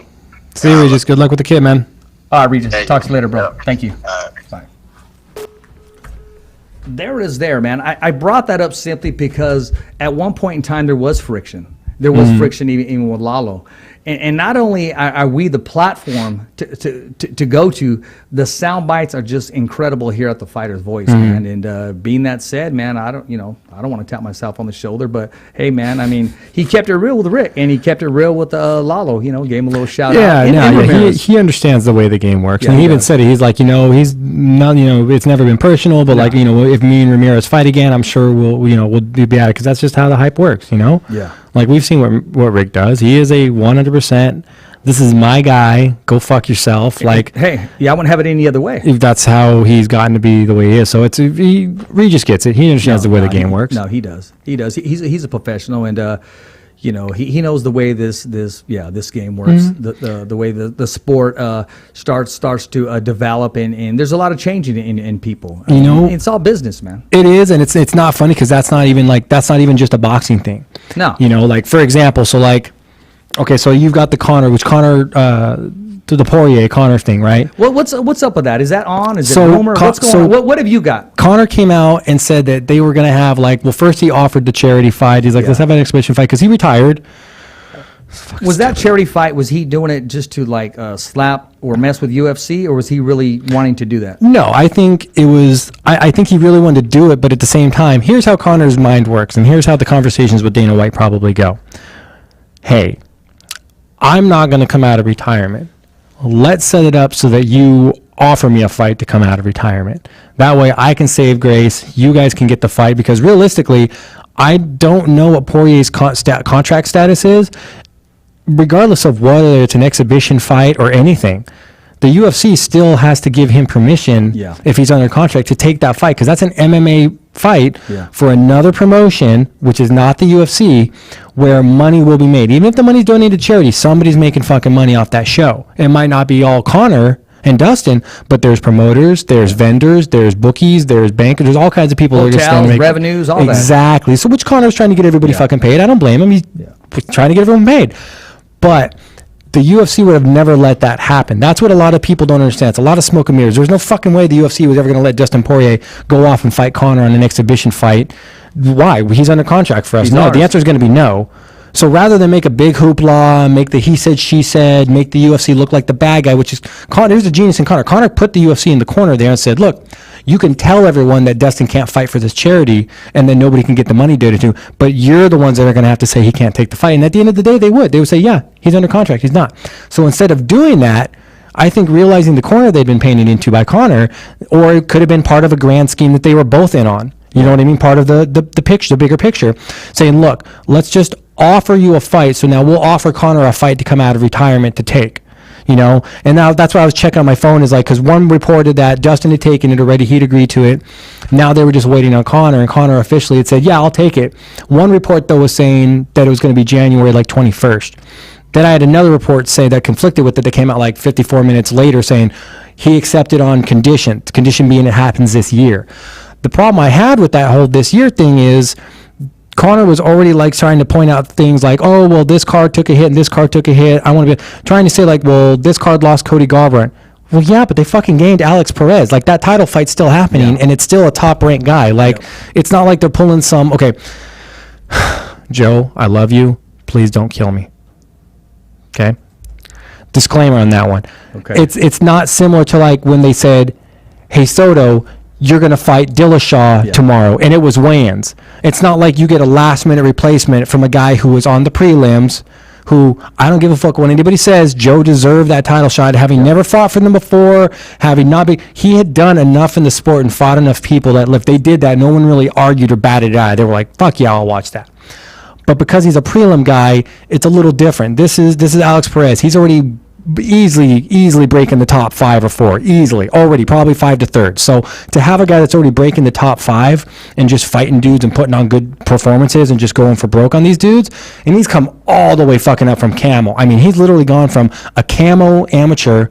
See you, Regis. Good luck with the kid, man. All right, Regis. Talk to you later, bro. Yeah. Thank you. All right. Bye. There it is there, man. I brought that up simply because at one point in time there was friction. There was friction even with Lalo. And not only are we the platform to go to, the sound bites are just incredible here at the Fighter's Voice, man. And being that said, man, I don't want to tap myself on the shoulder, but hey, man, I mean, he kept it real with Rick, and he kept it real with Lalo. Gave him a little shout out. Yeah, he understands the way the game works, and he even said it. He's like, he's not, it's never been personal, but like, if me and Ramirez fight again, I'm sure we'll be at it because that's just how the hype works, Yeah. Like, we've seen what Rick does. He is a 100%, this is my guy, go fuck yourself. Like, hey, I wouldn't have it any other way. If that's how he's gotten to be the way he is. So Regis gets it. He understands the way the game works. No, he does. He's a professional, and he knows the way this game works. The way the sport starts to develop, and there's a lot of changing in people. It's all business, man. It is, and it's not funny because that's not even just a boxing thing. No, like, for example, so like, okay, so you've got the Connor to the Poirier Connor thing, right? What's up with that? Is that on? Is it rumor? What's going on? What have you got? Connor came out and said that they were going to have first he offered the charity fight. He's like, let's have an exhibition fight because he retired. Was that charity fight? Was he doing it just to slap or mess with UFC, or was he really wanting to do that? No, I think it was. I think he really wanted to do it, but at the same time, here's how Connor's mind works, and here's how the conversations with Dana White probably go. Hey, I'm not going to come out of retirement. Let's set it up so that you offer me a fight to come out of retirement. That way I can save grace. You guys can get the fight, because realistically, I don't know what Poirier's contract status is, regardless of whether it's an exhibition fight or anything. The UFC still has to give him permission if he's under contract to take that fight, because that's an MMA fight for another promotion, which is not the UFC, where money will be made. Even if the money's donated to charity, somebody's making fucking money off that show. It might not be all Connor and Dustin, but there's promoters, there's vendors, there's bookies, there's bankers, there's all kinds of people hotels, that are just make revenues, all that. Exactly. So which Connor's trying to get everybody fucking paid. I don't blame him. He's trying to get everyone paid. But the UFC would have never let that happen. That's what a lot of people don't understand. It's a lot of smoke and mirrors. There's no fucking way the UFC was ever going to let Dustin Poirier go off and fight Conor on an exhibition fight. Why? He's under contract for us. No, the answer is going to be no. So rather than make a big hoopla, make the he said, she said, make the UFC look like the bad guy, which is Conor. Here's the genius in Conor. Conor put the UFC in the corner there and said, look, you can tell everyone that Dustin can't fight for this charity and then nobody can get the money donated to him, but you're the ones that are going to have to say he can't take the fight. And at the end of the day, they would say, yeah, he's under contract. He's not. So instead of doing that, I think realizing the corner they'd been painted into by Conor, or it could have been part of a grand scheme that they were both in on. You know what I mean? Part of the picture, the bigger picture, saying, look, let's just offer you a fight. So now we'll offer Conor a fight to come out of retirement to take. And now that's why I was checking on my phone, is like, because one reported that Dustin had taken it already, he'd agreed to it. Now they were just waiting on Conor, and Conor officially had said, yeah, I'll take it. One report, though, was saying that it was going to be January 21st. Then I had another report say that conflicted with it, that came out 54 minutes later saying he accepted on condition, the condition being it happens this year. The problem I had with that whole this year thing is Conor was already trying to point out things like, oh, well, this card took a hit and this card took a hit. I want to be trying to say well, this card lost Cody Garbrandt. Well, yeah, but they fucking gained Alex Perez. That title fight's still happening, and it's still a top-ranked guy. It's not like they're pulling some, okay, Joe, I love you. Please don't kill me. Okay? Disclaimer on that one. Okay. It's not similar to when they said, hey, Soto, you're going to fight Dillashaw tomorrow, and it was weigh-ins. It's not like you get a last-minute replacement from a guy who was on the prelims, who I don't give a fuck what anybody says. Joe deserved that title shot, having never fought for them before, having not been. He had done enough in the sport and fought enough people that if they did that, no one really argued or batted an eye. They were like, "Fuck yeah, I'll watch that." But because he's a prelim guy, it's a little different. This is Alex Perez. He's already easily breaking the top 5 or 4, easily already, probably 5 to 3rd. So to have a guy that's already breaking the top 5 and just fighting dudes and putting on good performances and just going for broke on these dudes, and he's come all the way fucking up from camo. I mean, he's literally gone from a camo amateur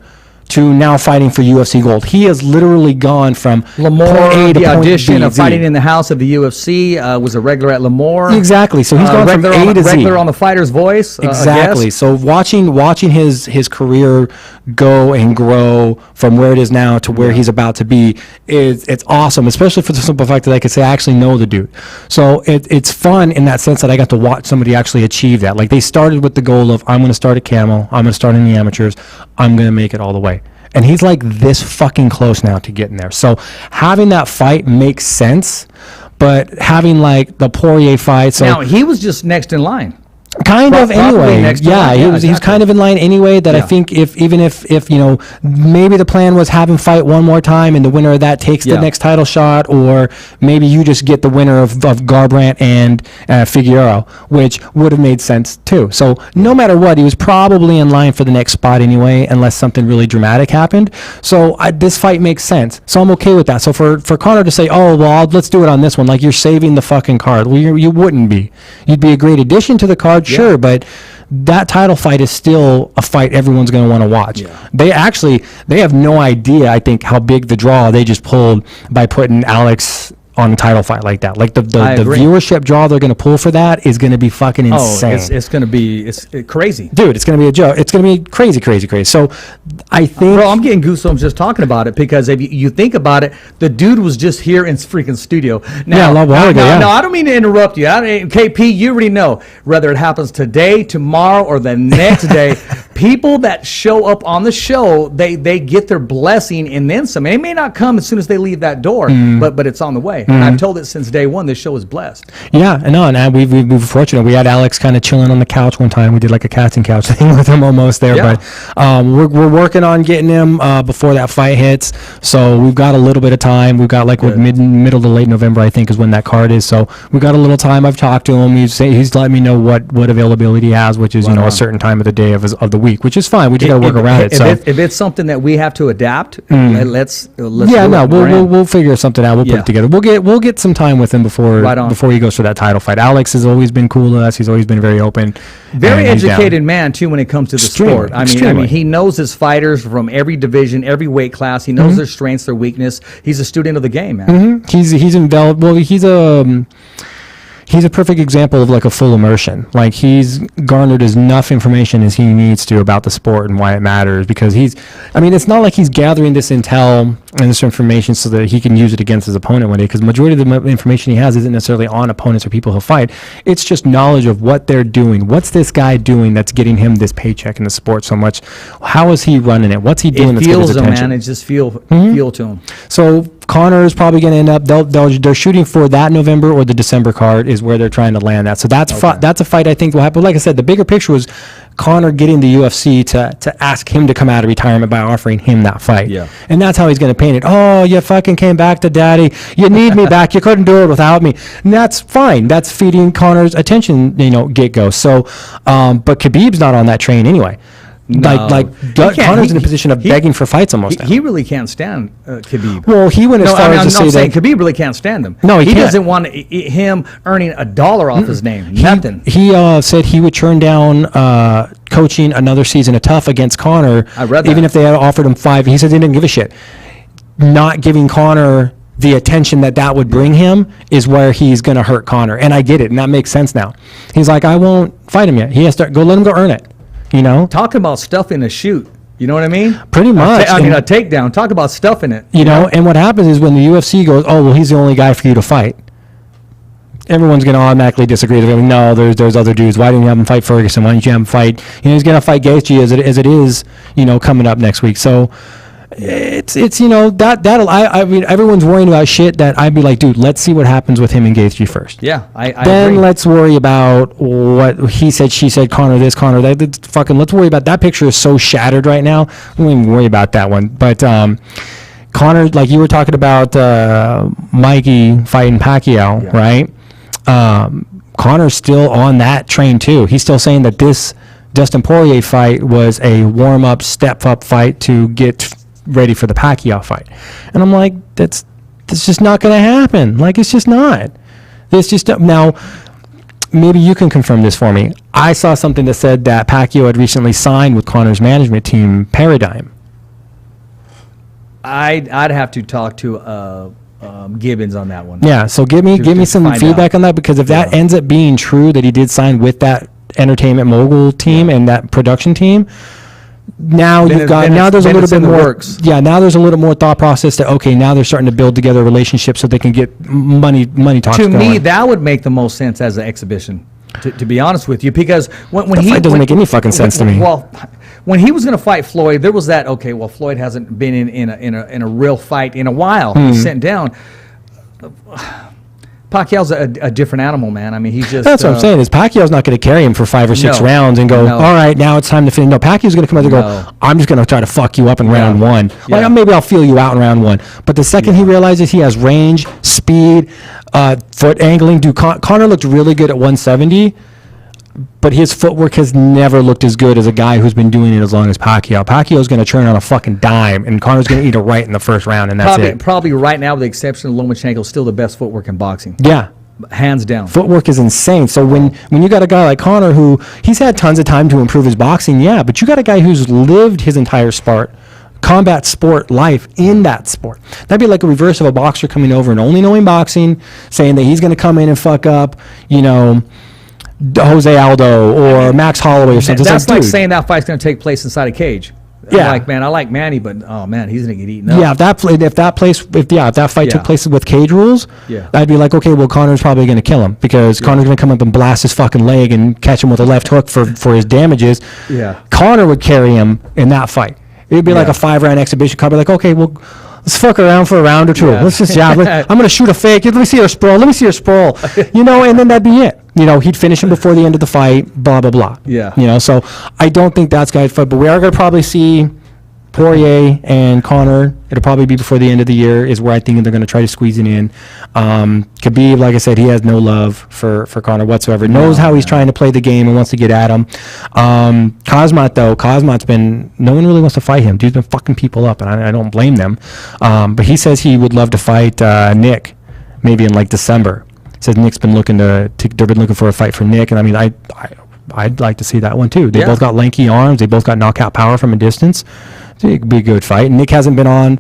to now fighting for UFC gold. He has literally gone from Lemoore, the audition of fighting in the house of the UFC, was a regular at Lemoore. Exactly. So he's gone from A to Z. Regular on The Fighter's Voice. Exactly. So watching his career go and grow from where it is now to where he's about to be it's awesome, especially for the simple fact that I could say I actually know the dude. So it's fun in that sense that I got to watch somebody actually achieve that. Like, they started with the goal of, I'm going to start at camo, I'm going to start in the amateurs, I'm going to make it all the way. And he's like this fucking close now to getting there. So having that fight makes sense, but having like the Poirier fight. So now he was just next in line. Kind of anyway. Yeah, he was kind of in line anyway. That I think if you know, maybe the plan was have him fight one more time and the winner of that takes the next title shot, or maybe you just get the winner of Garbrandt and Figueroa, which would have made sense too. So no matter what, he was probably in line for the next spot anyway, unless something really dramatic happened. So this fight makes sense. So I'm okay with that. So for Conor to say, oh well, let's do it on this one, like you're saving the fucking card. Well, you wouldn't be. You'd be a great addition to the card. Sure, but that title fight is still a fight everyone's going to want to watch. They have no idea, I think, how big the draw they just pulled by putting Alex on a title fight like that. Like the viewership draw they're going to pull for that is going to be fucking insane. It's going to be crazy. Dude, it's going to be a joke. It's going to be crazy. So I think... Bro, I'm getting goosebumps just talking about it, because if you think about it, the dude was just here in freaking studio. Now, No, I don't mean to interrupt you. KP, you already know, whether it happens today, tomorrow, or the next day, people that show up on the show, they get their blessing and then some. And it may not come as soon as they leave that door, but it's on the way. And I've told it since day one, this show is blessed. Yeah, no, and we were fortunate. We had Alex kind of chilling on the couch one time. We did like a casting couch thing with him almost there. Yeah. But we're working on getting him before that fight hits. So we've got a little bit of time. We've got like middle to late November, I think, is when that card is. So we've got a little time. I've talked to him. He's letting me know what availability he has, which is a certain time of the day of the week, which is fine. We just got to work around it. So if it's something that we have to adapt, let's we'll figure something out. We'll put it together. We'll get some time with him before he goes for that title fight. Alex has always been cool to us. He's always been very open, very educated man too when it comes to the sport. I mean, he knows his fighters from every division, every weight class. He knows their strengths, their weakness. He's a student of the game, man. He's involved. Well, he's a perfect example of like a full immersion. Like, he's garnered as enough information as he needs to about the sport and why it matters, because it's not like he's gathering this intel and this information so that he can use it against his opponent one day, because majority of the information he has isn't necessarily on opponents or people he'll fight. It's just knowledge of what they're doing. What's this guy doing that's getting him this paycheck in the sport so much? How is he running it? What's he doing that's getting his attention? It feels him, man. It just feel to him. So Conor is probably going to end up. They're shooting for that November or the December card is where they're trying to land that. So that's a fight I think will happen. Like I said, the bigger picture was Conor getting the UFC to ask him to come out of retirement by offering him that fight. Yeah. And that's how he's going to paint it. Oh, you fucking came back to daddy. You need me back. You couldn't do it without me. And that's fine. That's feeding Conor's attention, get-go. So, but Khabib's not on that train anyway. No. Conor's in a position of begging for fights almost. He really can't stand Khabib. Well, he went as far as to say that Khabib really can't stand him. No, he doesn't want him earning $1 off his name. Nothing. He said he would turn down coaching another season of Tough against Conor. I read that. Even if they had offered him 5. He said he didn't give a shit. Not giving Conor the attention that would bring him is where he's going to hurt Conor. And I get it, and that makes sense now. He's like, I won't fight him yet. He has to let him go earn it. Talking about stuffing a shoot. You know what I mean? Pretty much. A takedown. Talk about stuffing it. You know, and what happens is when the UFC goes, oh, well, he's the only guy for you to fight, everyone's going to automatically disagree. They're going, no, there's other dudes. Why didn't you have him fight Ferguson? Why didn't you have him fight? He's going to fight Gaethje as it is, coming up next week. So it's that'll I mean everyone's worrying about shit that I'd be like, dude, let's see what happens with him and Gaethje first. Yeah, I then agree. let's worry about what he said, she said, Conor this, Conor that. Let's worry about that. Picture is so shattered right now. We won't even worry about that one. But Conor, like you were talking about Mikey fighting Pacquiao, right? Conor's still on that train too. He's still saying that this Dustin Poirier fight was a warm-up, step-up fight to get ready for the Pacquiao fight. And I'm like, that's just not going to happen. Like, it's just not. Now, maybe you can confirm this for me. I saw something that said that Pacquiao had recently signed with Conor's management team, Paradigm. I'd have to talk to Gibbons on that one. Yeah, so give me some feedback on that, because if that ends up being true, that he did sign with that entertainment mogul team and that production team, now there's a little bit more works. Yeah, now there's a little more thought process that, okay, now they're starting to build together a relationship so they can get money talks to going. me, that would make the most sense as an exhibition, to be honest with you, because when the fight doesn't make any fucking sense to me. Well, when he was going to fight Floyd, there was that, okay, well, Floyd hasn't been in a real fight in a while. He's sent down. Pacquiao's a different animal, man. I mean, he's just... That's what I'm saying, is Pacquiao's not going to carry him for 5 or 6 rounds and go, all right, now it's time to finish. No, Pacquiao's going to come out and go, I'm just going to try to fuck you up in round one. Yeah. Like, maybe I'll feel you out in round one. But the second he realizes he has range, speed, foot angling... Conor looked really good at 170, but his footwork has never looked as good as a guy who's been doing it as long as Pacquiao. Pacquiao's going to turn on a fucking dime, and Conor's going to eat it right in the first round, and that's it. Probably right now, with the exception of Lomachenko, still the best footwork in boxing. Yeah. Hands down. Footwork is insane. So when you got a guy like Conor who, he's had tons of time to improve his boxing, yeah, but you got a guy who's lived his entire combat sport life in that sport. That'd be like a reverse of a boxer coming over and only knowing boxing, saying that he's going to come in and fuck up, Jose Aldo or Max Holloway or something. That's like saying that fight's going to take place inside a cage. Yeah, I like Manny, but oh man, he's going to get eaten up. Yeah, if that fight took place with cage rules, I'd be like, okay, well, Conor's probably going to kill him, because Conor's going to come up and blast his fucking leg and catch him with a left hook for his damages. Yeah, Conor would carry him in that fight. It'd be like a 5-round exhibition. Conor would be like, okay, well, let's fuck around for a round or two. Let's just jab. I'm going to shoot a fake. Let me see her sprawl. And then that'd be it. He'd finish him before the end of the fight, blah, blah, blah. Yeah. So I don't think that's going to fight, but we are going to probably see Poirier and Conor. It'll probably be before the end of the year is where I think they're going to try to squeeze it in. Khabib, like I said, he has no love for Conor whatsoever. Knows how he's trying to play the game and wants to get at him. Khamzat's been, no one really wants to fight him. Dude's been fucking people up, and I don't blame them. But he says he would love to fight Nick, maybe in like December. Says Nick's been they've been looking for a fight for Nick, and I mean, I'd like to see that one too. They both got lanky arms. They both got knockout power from a distance. It could be a good fight. Nate hasn't been off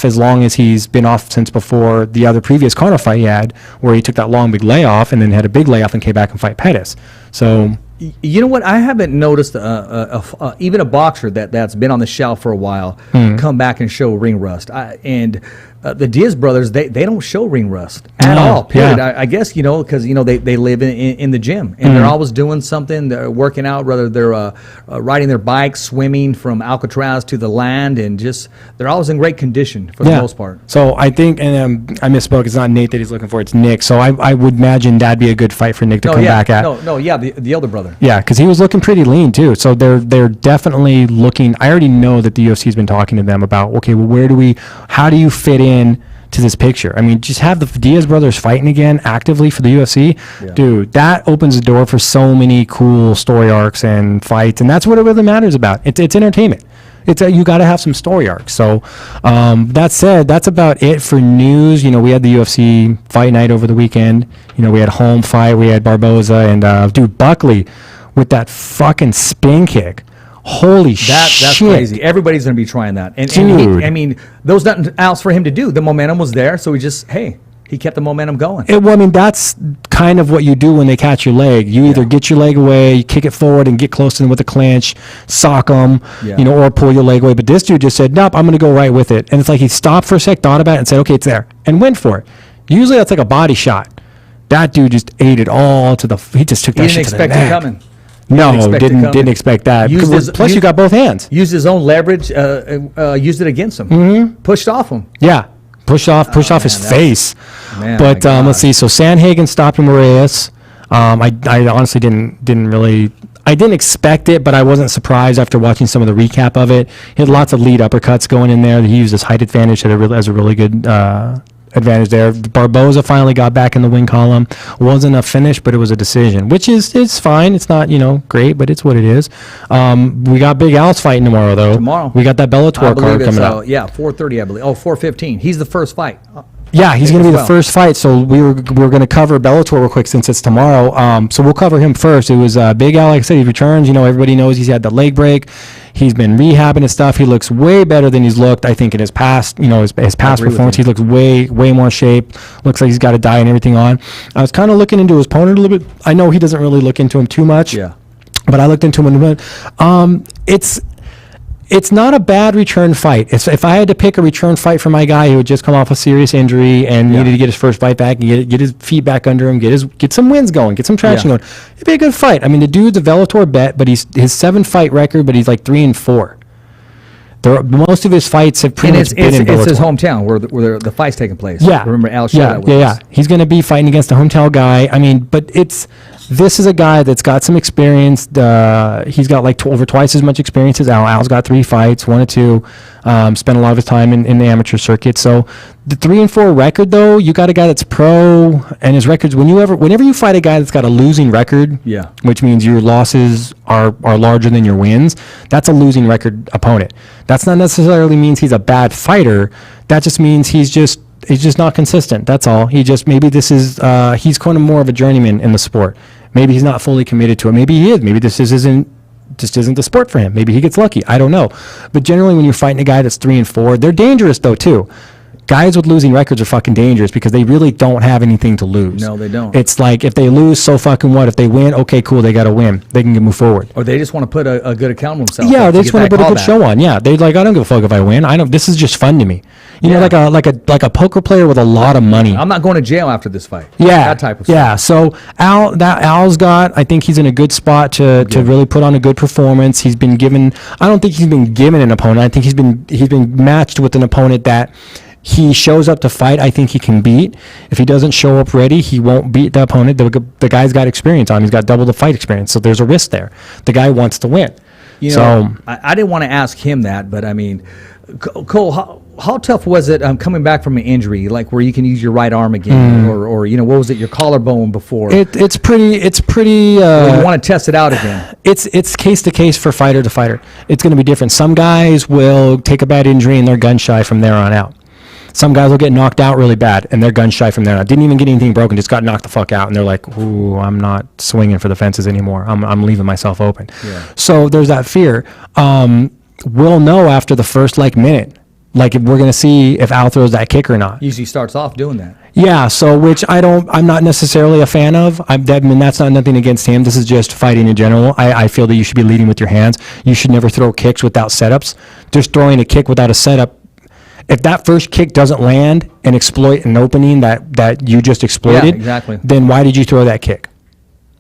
as long as he's been off since before the other previous Conor fight he had, where he took that long big layoff and then had a big layoff and came back and fight Pettis. So. You know what? I haven't noticed even a boxer that's been on the shelf for a while come back and show ring rust. The Diaz brothers, they don't show ring rust at all. Period. Yeah. I guess because they live in the gym, and they're always doing something. They're working out, whether they're riding their bikes, swimming from Alcatraz to the land, and just they're always in great condition for the most part. So I think, and I misspoke. It's not Nate that he's looking for; it's Nick. So I would imagine that'd be a good fight for Nick to come back at. The older brother. Yeah, because he was looking pretty lean too. So they're definitely looking. I already know that the UFC's been talking to them about, okay, well, how do you fit in to this picture? I mean, just have the Diaz brothers fighting again actively for the UFC. Yeah. Dude, that opens the door for so many cool story arcs and fights, and that's what it really matters about. It's entertainment. You got to have some story arcs. So that said, that's about it for news. We had the UFC fight night over the weekend. We had home fight. We had Barboza and dude, Buckley with that fucking spin kick. Holy shit. That's crazy. Everybody's going to be trying that. And there was nothing else for him to do. The momentum was there, so he kept the momentum going. That's kind of what you do when they catch your leg. You either get your leg away, you kick it forward and get close to them with a clinch, sock them, or pull your leg away. But this dude just said, nope, I'm going to go right with it. And it's like he stopped for a sec, thought about it, and said, okay, it's there, and went for it. Usually that's like a body shot. That dude just ate it all he just took that shit to the neck. He didn't expect it coming. No, expect to come didn't expect that. Used his- Plus, you used- got both hands. Used his own leverage, used it against him. Mm-hmm. Pushed off him. Yeah, pushed off his man, that's- face. Man, But my let's God. see. So Sanhagen stopped Moraes. I honestly didn't really. I didn't expect it, but I wasn't surprised after watching some of the recap of it. He had lots of lead uppercuts going in there. He used his height advantage as a really good advantage there. Barboza finally got back in the win column. Wasn't a finish, but it was a decision, which is fine. It's not great, but it's what it is. We got Big Al's fighting tomorrow, though. Tomorrow. We got that Bellator I believe card it's, coming up. Yeah, 4:30, I believe. Oh, 4:15. He's the first fight. Yeah, he's going to be the well. first fight. So we're going to cover Bellator real quick since it's tomorrow. So we'll cover him first. It was Big Al, like I said, he returns. Everybody knows he's had the leg break. He's been rehabbing and stuff. He looks way better than he's looked, I think, in his past. His past agree with performance. you. He looks way more shape. Looks like he's got a diet and everything on. I was kind of looking into his opponent a little bit. I know he doesn't really look into him too much. Yeah. But I looked into him a little bit. It's not a bad return fight. If I had to pick a return fight for my guy who had just come off a serious injury and needed to get his first fight back and get his feet back under him, get some wins going, get some traction going, it'd be a good fight. I mean, the dude's a Bellator bet, but his 7-fight record, but he's like 3-4. Most of his fights have pretty much been in Bellator. It's his hometown where the fight's taking place. Yeah. Remember Al shot Yeah. He's going to be fighting against a hometown guy. I mean, but this is a guy that's got some experience. He's got like over twice as much experience as Al. Al's got 3 fights, 1 or 2. Spent a lot of his time in the amateur circuit. So the 3-4 record, though, you got a guy that's pro, and his records. Whenever you fight a guy that's got a losing record, which means your losses are larger than your wins, that's a losing record opponent. That's not necessarily means he's a bad fighter. That just means he's just not consistent. That's all. Maybe this is he's kind of more of a journeyman in the sport. Maybe he's not fully committed to it. Maybe he is. Maybe this isn't the sport for him. Maybe he gets lucky. I don't know. But generally, when you're fighting a guy that's 3-4, they're dangerous though too. Guys with losing records are fucking dangerous because they really don't have anything to lose. No, they don't. It's like if they lose, so fucking what? If they win, okay, cool, they got to win. They can move forward. Or they just want to put a good account of themselves. Yeah, up they to just get want to that put a good callback. show on. Yeah, they I don't give a fuck if I win. This is just fun to me. You know, like a poker player with a lot of money. I'm not going to jail after this fight. Yeah, That type of stuff. yeah. So Al's got. I think he's in a good spot to really put on a good performance. He's been given. I don't think he's been given an opponent. I think he's been matched with an opponent that he shows up to fight. I think he can beat. If he doesn't show up ready, he won't beat the opponent. The guy's got experience on him. He's got double the fight experience. So there's a risk there. The guy wants to win. I didn't want to ask him that, but I mean, Cole, how tough was it coming back from an injury, like where you can use your right arm again, or what was it, your collarbone before? It's pretty. you want to test it out again. It's case to case for fighter to fighter. It's going to be different. Some guys will take a bad injury and they're gun shy from there on out. Some guys will get knocked out really bad and they're gun shy from there on out. Didn't even get anything broken, just got knocked the fuck out, and they're like, "Ooh, I'm not swinging for the fences anymore. I'm leaving myself open." Yeah. So there's that fear. We'll know after the first minute. Like if we're going to see if Al throws that kick or not. Usually starts off doing that. Yeah, so which I'm not necessarily a fan of. That's not nothing against him. This is just fighting in general. I feel that you should be leading with your hands. You should never throw kicks without setups. Just throwing a kick without a setup. If that first kick doesn't land and exploit an opening that you just exploited, exactly. Then why did you throw that kick?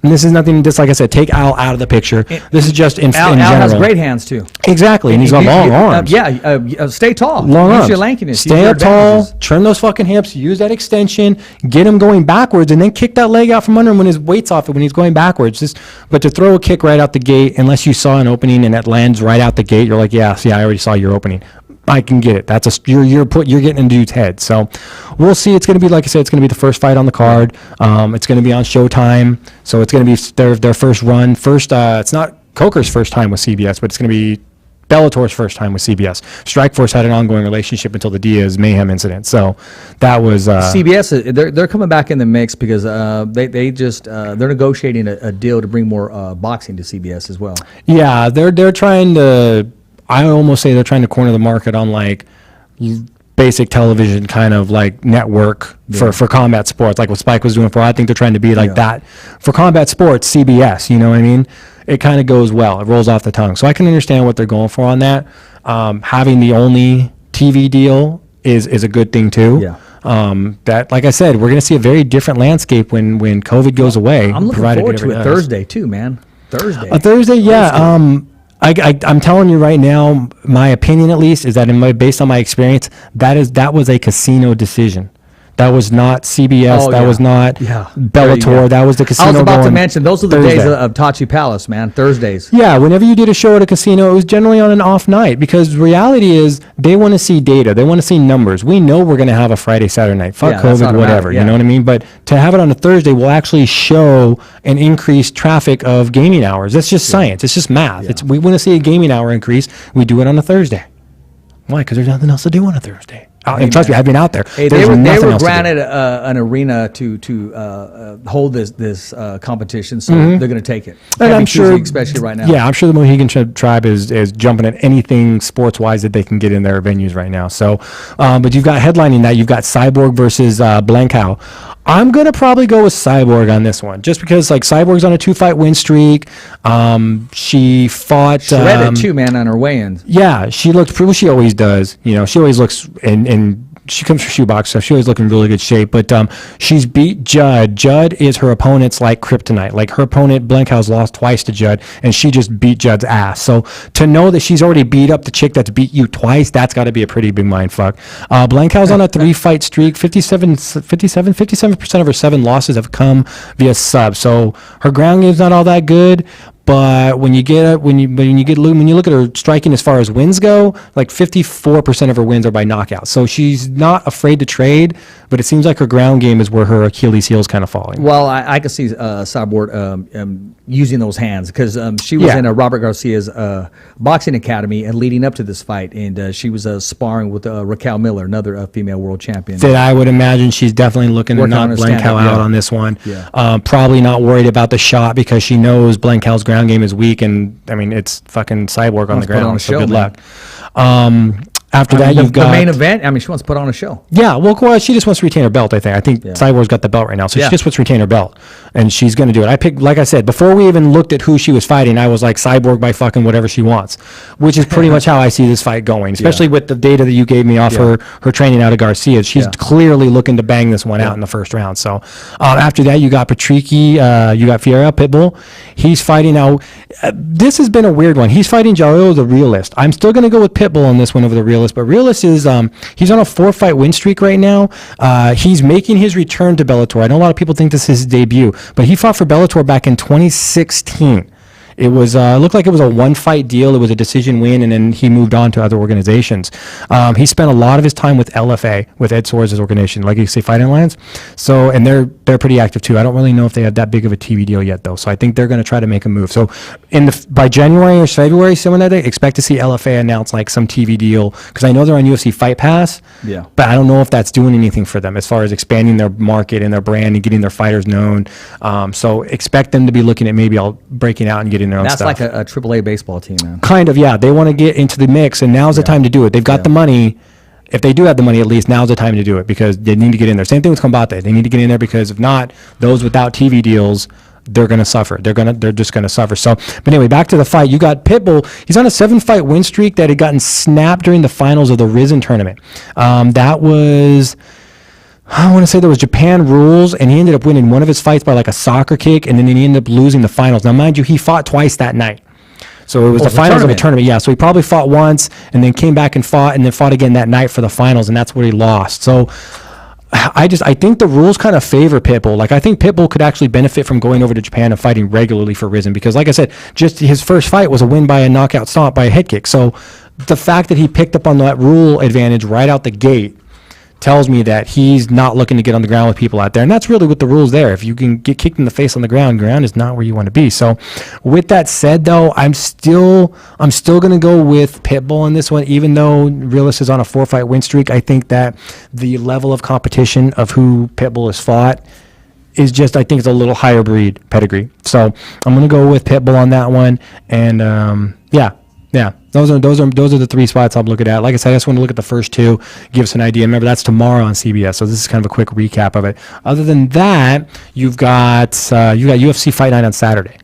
And this is nothing, just like I said, take Al out of the picture. This is just in Al general. has great hands too. Exactly, and he's got long arms. Stay tall. Long Use arms. your lankiness. Use Stay your up tall, advantages. turn those fucking hips, use that extension, get him going backwards, and then kick that leg out from under him when his weight's off it, when he's going backwards. But to throw a kick right out the gate, unless you saw an opening and it lands right out the gate, you're like, yeah, see, I already saw your opening. I can get it. You're getting in dude's head. So we'll see. It's going to be, like I said, it's going to be the first fight on the card. It's going to be on Showtime. So it's going to be their first run. It's not Coker's first time with CBS, but it's going to be Bellator's first time with CBS. Strikeforce had an ongoing relationship until the Diaz Mayhem incident. So that was CBS. They're coming back in the mix because they're negotiating a deal to bring more boxing to CBS as well. Yeah, they're trying to. I almost say they're trying to corner the market on like basic television kind of like network for combat sports, like what Spike was doing for. I think they're trying to be like that for combat sports. CBS, you know what I mean? It kind of goes well. It rolls off the tongue. So I can understand what they're going for on that. Having the only TV deal is a good thing too. Yeah. That, like I said, we're going to see a very different landscape when COVID goes away. I'm looking forward to it Thursday too, man. Thursday. A Thursday, yeah. I'm telling you right now, my opinion at least is that based on my experience, that was a casino decision. That was not CBS. That was not Bellator. That was the casino. I was about to going mention those are the Thursday. days of Tachi Palace, man. Thursdays. Yeah, whenever you did a show at a casino, it was generally on an off night because reality is they want to see data. They want to see numbers. We know we're going to have a Friday, Saturday night. Fuck COVID, whatever. You know what I mean? But to have it on a Thursday will actually show an increased traffic of gaming hours. That's just science. It's just math. Yeah. We want to see a gaming hour increase. We do it on a Thursday. Why? Because there's nothing else to do on a Thursday. And trust me, I've been out there. Hey, they were granted an arena to hold this competition, so they're going to take it. And I'm sure, especially right now. Yeah, I'm sure the Mohegan Tribe is jumping at anything sports wise that they can get in their venues right now. So, but you've got headlining that. You've got Cyborg versus Blankow. I'm gonna probably go with Cyborg on this one, just because like Cyborg's on a 2-fight win streak. She fought shredded too, man, on her weigh-ins. Yeah, she looked pretty. Well, she always does. You know, she always looks and she comes from shoebox stuff. She always look in really good shape. But she's beat Judd. Judd is her opponent's like kryptonite. Like her opponent, Blankow's lost twice to Judd, and she just beat Judd's ass. So to know that she's already beat up the chick that's beat you twice, that's got to be a pretty big mind fuck. Blankow's on a 3-fight streak. 57% of her 7 losses have come via sub. So her ground game's not all that good. But when you look at her striking as far as wins go, like 54% of her wins are by knockout. So she's not afraid to trade, but it seems like her ground game is where her Achilles heel is kind of falling. Well, I could see Cyborg using those hands because she was in Robert Garcia's boxing academy and leading up to this fight, and she was sparring with Raquel Miller, another female world champion. That I would imagine she's definitely looking to knock Blankow out on this one. Yeah. Probably not worried about the shot because she knows Blankow's ground game is weak, and I mean it's fucking Cyborg on the ground. So good luck. After that, you've got the main event. I mean, she wants to put on a show. Yeah, well, she just wants to retain her belt. I think Cyborg's got the belt right now, so she just wants to retain her belt, and she's going to do it. I picked, like I said, before we even looked at who she was fighting, I was like Cyborg by fucking whatever she wants, which is pretty much how I see this fight going. Especially with the data that you gave me off her training out of Garcia. She's clearly looking to bang this one out in the first round. So after that, you got Patricky, you got Fiera Pitbull. He's fighting now. This has been a weird one. He's fighting Jairo the Realist. I'm still going to go with Pitbull on this one over the Realist, but Realist is he's on a 4-fight win streak right now. He's making his return to Bellator. I know a lot of people think this is his debut, but he fought for Bellator back in 2016. It was looked like it was a 1-fight deal. It was a decision win, and then he moved on to other organizations. He spent a lot of his time with LFA, with Ed Soares' organization, like you say, Fighting Alliance. So, and they're pretty active too. I don't really know if they have that big of a TV deal yet, though. So I think they're going to try to make a move. So by January or February, somewhere that day, expect to see LFA announce like some TV deal, because I know they're on UFC Fight Pass. Yeah. But I don't know if that's doing anything for them as far as expanding their market and their brand and getting their fighters known. So expect them to be looking at maybe breaking out and getting their own stuff. That's like a AAA baseball team, man. Kind of, yeah. They want to get into the mix, and now's the time to do it. They've got the money. If they do have the money, at least now's the time to do it, because they need to get in there. Same thing with Combate. They need to get in there, because if not, those without TV deals, they're going to suffer. They're just going to suffer. So, but anyway, back to the fight. You got Pitbull. He's on a 7-fight win streak that had gotten snapped during the finals of the Risen tournament. That was, I want to say there was Japan rules, and he ended up winning one of his fights by like a soccer kick, and then he ended up losing the finals. Now, mind you, he fought twice that night. So it was the finals of a tournament. Yeah, so he probably fought once and then came back and then fought again that night for the finals, and that's where he lost. So I think the rules kind of favor Pitbull. Like, I think Pitbull could actually benefit from going over to Japan and fighting regularly for Risen, because like I said, just his first fight was a win by a knockout stomp by a head kick. So the fact that he picked up on that rule advantage right out the gate tells me that he's not looking to get on the ground with people out there. And that's really what the rule's there. If you can get kicked in the face on the ground is not where you want to be. So with that said, though, I'm still going to go with Pitbull in this one, even though Realist is on a 4-fight win streak. I think that the level of competition of who Pitbull has fought is just, I think it's a little higher breed pedigree. So I'm going to go with Pitbull on that one. And yeah. Those are the 3 spots I'm looking at. Like I said, I just want to look at the first 2, give us an idea. Remember, that's tomorrow on CBS, so this is kind of a quick recap of it. Other than that, you've got UFC Fight Night on Saturday.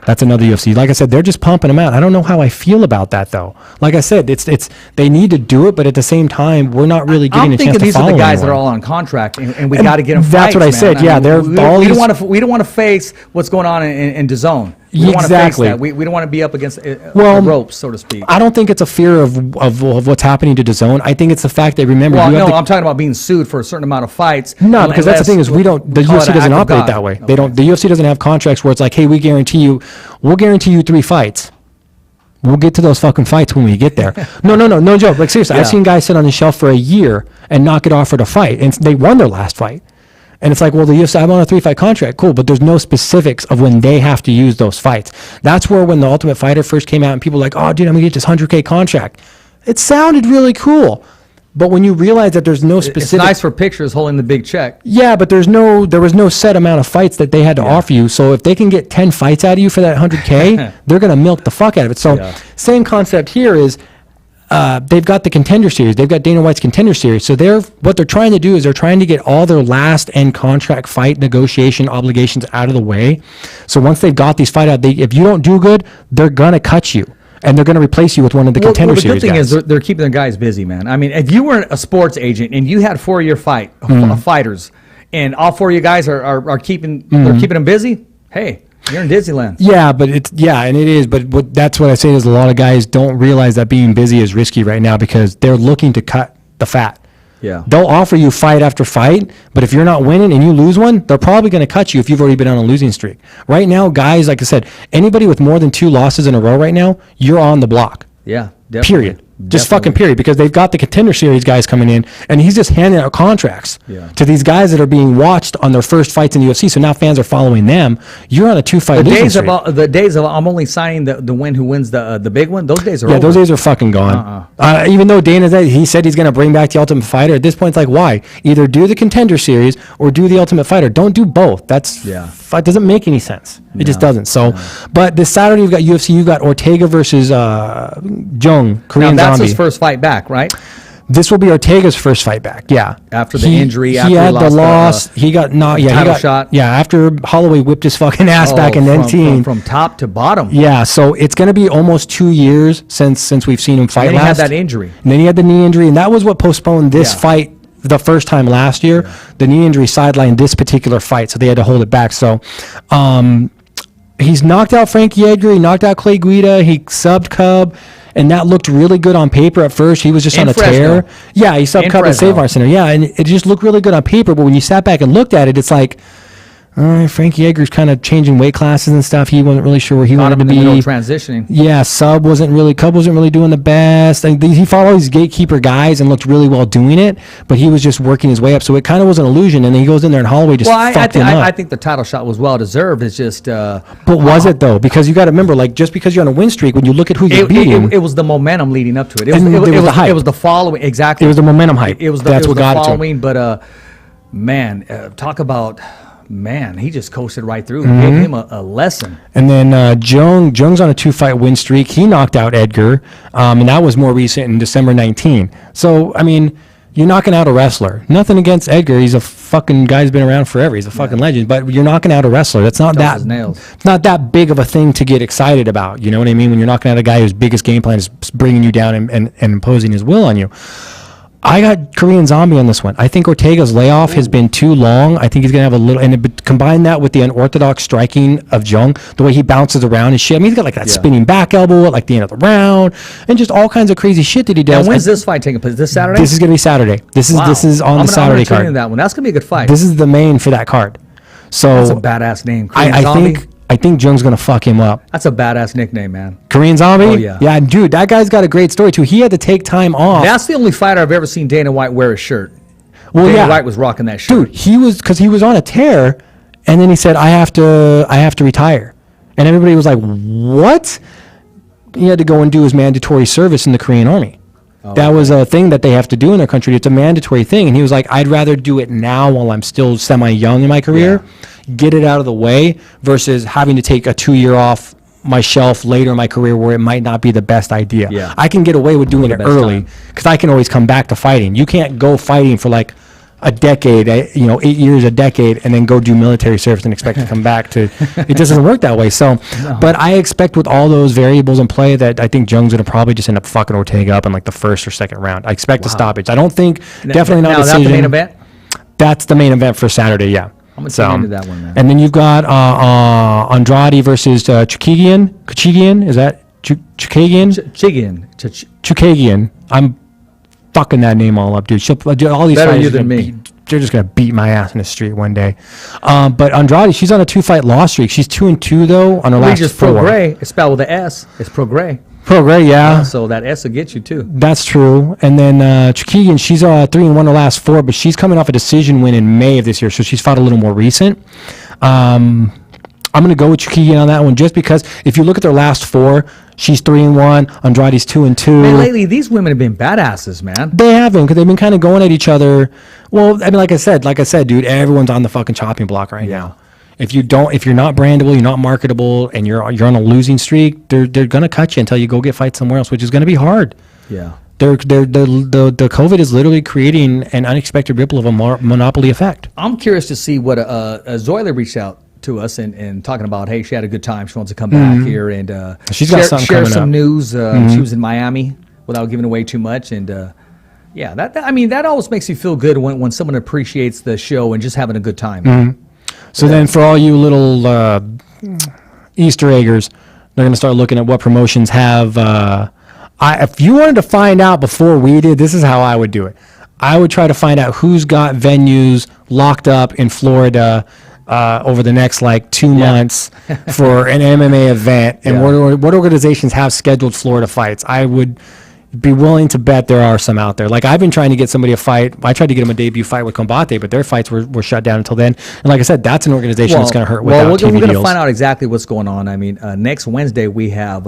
That's another UFC. Like I said, they're just pumping them out. I don't know how I feel about that, though. Like I said, it's they need to do it, but at the same time, we're not really getting a chance to follow. I'm thinking these are the guys that are all on contract, and we got to get them. That's fights, what I man. said. Yeah, they're we don't want to face what's going on in DAZN. We don't want to face Exactly. that. We don't want to be up against Well, the ropes, so to speak. I don't think it's a fear of what's happening to DAZN. I think it's the fact that, remember, Well, you have no, the- I'm talking about being sued for a certain amount of fights. No, because that's the thing is the call UFC it an doesn't act of operate God. that way. Okay. The UFC doesn't have contracts where it's like, hey, we'll guarantee you 3 fights. We'll get to those fucking fights when we get there. No joke. Like, seriously, I've Yeah. seen guys sit on the shelf for a year and not get offered a fight, and they won their last fight. And it's like, well, the UFC, I'm on a 3-fight contract, cool, but there's no specifics of when they have to use those fights. That's where when the Ultimate Fighter first came out and people were like, oh, dude, I'm going to get this 100K contract. It sounded really cool. But when you realize that there's no specific... It's nice for pictures holding the big check. Yeah, but there was no set amount of fights that they had to offer you. So if they can get 10 fights out of you for that 100K, they're going to milk the fuck out of it. So same concept here is they've got the Contender Series. They've got Dana White's Contender Series. So what they're trying to do is they're trying to get all their last end contract fight negotiation obligations out of the way. So once they've got these fight out, if you don't do good, they're going to cut you. And they're going to replace you with one of the Contender the Series good thing guys. is they're keeping their guys busy, man. I mean, if you were a sports agent and you had 4-year fighters, and all 4 of you guys are keeping they're keeping them busy, hey, you're in Disneyland. Yeah, but it is. But that's what I say is a lot of guys don't realize that being busy is risky right now because they're looking to cut the fat. Yeah. They'll offer you fight after fight, but if you're not winning and you lose one, they're probably going to cut you if you've already been on a losing streak. Right now, guys, like I said, anybody with more than 2 losses in a row right now, you're on the block. Yeah, definitely. Period. Just fucking period. Because they've got the Contender Series guys coming in, and he's just handing out contracts to these guys that are being watched on their first fights in the UFC. So now fans are following them. You're on a 2-fight losing streak. The days of I'm only signing the win who wins the big one. Those days are over. Those days are fucking gone. Even though he said he's going to bring back the Ultimate Fighter, at this point, it's like, why? Either do the Contender Series or do the Ultimate Fighter. Don't do both. It doesn't make any sense. It just doesn't. So, but this Saturday you've got UFC. You've got Ortega versus Jung, Korean Now, that's Zombie. his first fight back, right? This will be Ortega's first fight back. Yeah, After the injury, he after had he the lost loss. He got not. Yeah, title he got shot. Yeah, after Holloway whipped his fucking ass back in 19. from top to bottom. Yeah, so it's going to be almost 2 years since we've seen him fight And he last. had that injury. And then he had the knee injury, and that was what postponed this fight the first time last year. The knee injury sidelined this particular fight, so they had to hold it back. So, he's knocked out Frankie Edgar. He knocked out Clay Guida. He subbed Cub, and that looked really good on paper at first. He was just on a Fresno. tear. Yeah, he subbed Cub at Save Our Center. Yeah, and it just looked really good on paper, but when you sat back and looked at it, it's like, all right, Frankie Edgar's kind of changing weight classes and stuff. He wasn't really sure where he wanted to in the middle be. of transitioning. Yeah, Cub wasn't really doing the best. He followed all these gatekeeper guys and looked really well doing it, but he was just working his way up. So it kind of was an illusion, and then he goes in there and Holloway just fucked him up. I think the title shot was well deserved. It's just. But was it though? Because you got to remember, like, just because you're on a win streak, when you look at who you're beating, it was the momentum leading up to it. It And was there was the hype. It was the following. Exactly. it was the momentum hype. It was the, That's it was what got the it to him. following, but man, talk about. Man, he just coasted right through. Gave him a lesson. And then Jung's on a 2-fight win streak. He knocked out Edgar, and that was more recent in December 19. So, I mean, you're knocking out a wrestler. Nothing against Edgar. He's a fucking guy's been around forever. He's a fucking legend. But you're knocking out a wrestler. That's not Tough as nails. It's not that big of a thing to get excited about. You know what I mean? When you're knocking out a guy whose biggest game plan is bringing you down and imposing his will on you. I got Korean Zombie on this one. I think Ortega's layoff has been too long. I think he's going to have a little... And combine that with the unorthodox striking of Jung, the way he bounces around and shit. I mean, he's got like that spinning back elbow at like the end of the round and just all kinds of crazy shit that he does. And when's this fight taking place? This Saturday? This is going to be Saturday. This is on the Saturday I'm gonna tune card. into that one. That's going to be a good fight. This is the main for that card. So That's a badass name. Korean I Zombie. think Jung's going to fuck him up. That's a badass nickname, man. Korean Zombie? Oh, yeah. Yeah, dude, that guy's got a great story too. He had to take time off. That's the only fighter I've ever seen Dana White wear a shirt. Well, Dana yeah. White was rocking that shirt. Dude, he was on a tear, and then he said, I have to retire. And everybody was like, what? He had to go and do his mandatory service in the Korean Army. That was a thing that they have to do in their country. It's a mandatory thing. And he was like, I'd rather do it now while I'm still semi-young in my career, get it out of the way, versus having to take a 2-year off my shelf later in my career where it might not be the best idea. Yeah. I can get away with doing it best early time. because I can always come back to fighting. You can't go fighting for like a decade, 8 years, a decade, and then go do military service and expect to come back to, it doesn't work that way. So, but I expect with all those variables in play that I think Jung's going to probably just end up fucking Ortega up in like the first or second round. I expect a stoppage. I don't think, definitely not now, a is that decision. the main event? That's the main event for Saturday, yeah. I'm going to tune into that one, man. And then you've got Andrade versus Chukagian. Chukagian? Is that Chukagian? Chukagian. I'm fucking that name all up, dude. All these Better you than me. They're just going to beat my ass in the street one day. But Andrade, she's on a 2-fight loss streak. She's 2-2, though, on her last 4. Prograis. It's spelled with an S. It's Prograis. Prograis, yeah. So that S will get you, too. That's true. And then Chukagian, she's 3-1 her last 4, but she's coming off a decision win in May of this year, so she's fought a little more recent. I'm going to go with Chukagian on that one just because if you look at their last 4, she's 3-1, Andrade's 2-2. Man, lately, these women have been badasses, man. They have been because they've been kind of going at each other. Well, I mean, like I said, dude, everyone's on the fucking chopping block right now. If you're not brandable, you're not marketable, and you're on a losing streak, they're gonna cut you until you go get fights somewhere else, which is gonna be hard. Yeah. The COVID is literally creating an unexpected ripple of a monopoly effect. I'm curious to see what Zoila reached out to us and talking about, hey, she had a good time. She wants to come back here and she's got something share coming some up. News. She was in Miami without giving away too much, and that always makes you feel good when someone appreciates the show and just having a good time. So then for all you little Easter eggers, they're going to start looking at what promotions have. If you wanted to find out before we did, this is how I would do it. I would try to find out who's got venues locked up in Florida over the next 2 months for an MMA event and what organizations have scheduled Florida fights. I would be willing to bet there are some out there. I've been trying to get somebody a fight. I tried to get them a debut fight with Combate, but their fights were shut down until then. And like I said, that's an organization that's going to hurt without TV we're going to deals. find out exactly what's going on. I mean, next Wednesday we have,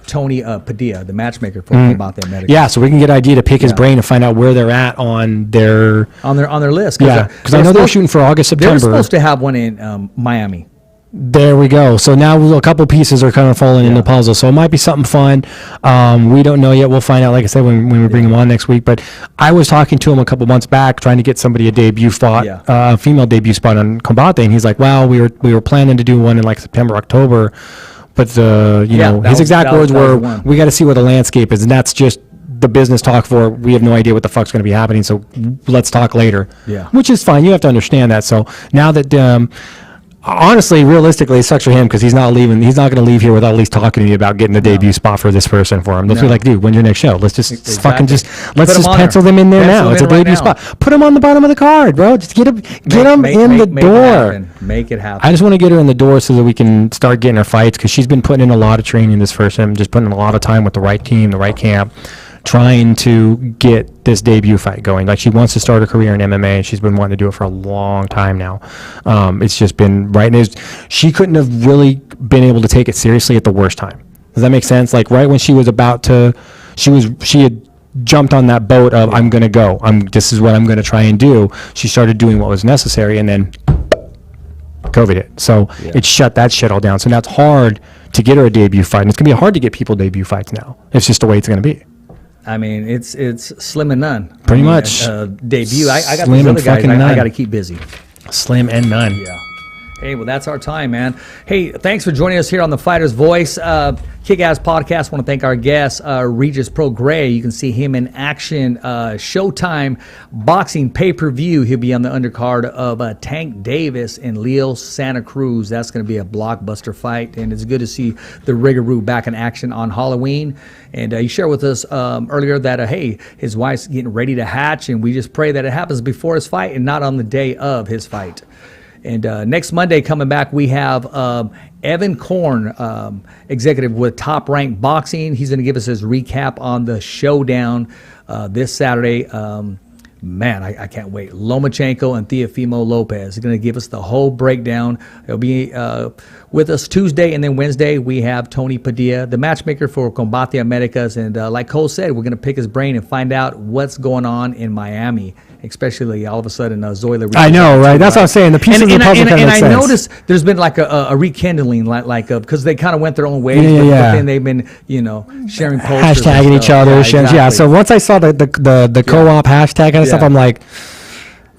Tony Padilla, the matchmaker for Combate Medical. Yeah, so we can get an idea to pick his brain and find out where they're at on their list. Yeah, because I know they're shooting for August, September. They're supposed to have one in Miami. There we go. So now a couple pieces are kind of falling in the puzzle. So it might be something fun. We don't know yet. We'll find out, like I said, when we bring him on next week. But I was talking to him a couple months back, trying to get somebody a debut spot, female debut spot on Combate, and he's like, "Well, we were planning to do one in September, October, but his exact words were, we got to see what the landscape is, and that's just the business talk for we have no idea what the fuck's going to be happening. So let's talk later." Yeah, which is fine. You have to understand that. So now that. Honestly, realistically, it sucks for him because he's not leaving. He's not going to leave here without at least talking to me about getting the debut spot for this person for him. Let's be like, dude, when's your next show? Let's just pencil them in there now. It's a debut spot. Put him on the bottom of the card, bro. Just get him in the door. Make it happen. I just want to get her in the door so that we can start getting her fights because she's been putting in a lot of training this person, just putting in a lot of time with the right team, the right camp, trying to get this debut fight going. She wants to start her career in MMA, and she's been wanting to do it for a long time now. It's just been right now. She couldn't have really been able to take it seriously at the worst time. Does that make sense? Right when she was about to, she had jumped on that boat of I'm going to go. This is what I'm going to try and do. She started doing what was necessary, and then COVID hit. So it shut that shit all down. So now it's hard to get her a debut fight, and it's going to be hard to get people debut fights now. It's just the way it's going to be. I mean, it's slim and none. Pretty much. Debut. I got these other guys. I got to keep busy. Slim and none. Yeah. Hey, well, that's our time, man. Hey, thanks for joining us here on the Fighter's Voice Kick-Ass Podcast. I want to thank our guest, Regis Prograis. You can see him in action. Showtime Boxing Pay-Per-View. He'll be on the undercard of Tank Davis and Leo Santa Cruz. That's going to be a blockbuster fight, and it's good to see the Rigaroo back in action on Halloween. And he shared with us earlier that, hey, his wife's getting ready to hatch, and we just pray that it happens before his fight and not on the day of his fight. And next Monday coming back, we have Evan Korn, executive with Top Rank Boxing. He's going to give us his recap on the showdown this Saturday. Man, I can't wait. Lomachenko and Teofimo Lopez are going to give us the whole breakdown. He'll be with us Tuesday, and then Wednesday we have Tony Padilla, the matchmaker for Combate Americas. And like Cole said, we're going to pick his brain and find out what's going on in Miami, especially all of a sudden Zoila. I know, right? That's what I'm saying. The pieces of the puzzle kind of And makes I sense. noticed there's been like a rekindling, because they kind of went their own ways, Yeah. but then they've been, sharing posters. Hashtagging each other. Yeah, Yeah, exactly. so once I saw the co-op hashtag kind of stuff, I'm like,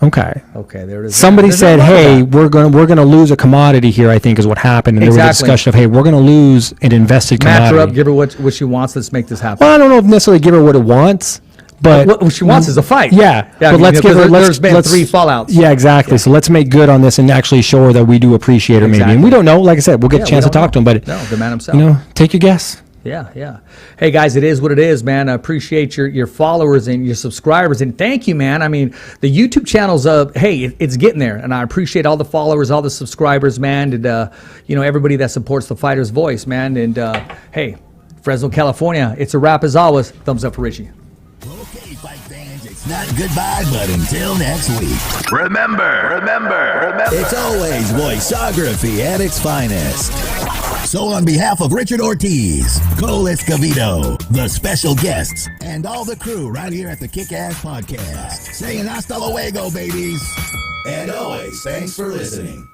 okay. Okay, there it is. Somebody There's said, nothing "Hey, wrong with we're gonna lose a commodity here." I think is what happened, and there was a Exactly. discussion of, "Hey, we're gonna lose an invested that. Match commodity." her up, give her what she wants. Let's make this happen. Well, I don't know if necessarily give her what it wants, But what she wants is a fight. Yeah, I but mean, let's give her. There's been 3 fallouts. Yeah, exactly. So let's make good on this and actually show her that we do appreciate her. Maybe, and Exactly. we don't know. Like I said, we'll get a chance to talk to him. But no, the man himself. you know, take your guess. Yeah. Hey guys, it is what it is, man. I appreciate your followers and your subscribers, and thank you, man. I mean, the YouTube channel's it's getting there, and I appreciate all the followers, all the subscribers, man, and everybody that supports the Fighter's Voice, man. And hey, Fresno, California, it's a wrap as always. Thumbs up for Richie. Okay, fight fans, it's not goodbye, but until next week. Remember. It's always voiceography at its finest. So on behalf of Richard Ortiz, Cole Escovedo, the special guests, and all the crew right here at the Kick-Ass Podcast, saying hasta luego, babies. And always, thanks for listening.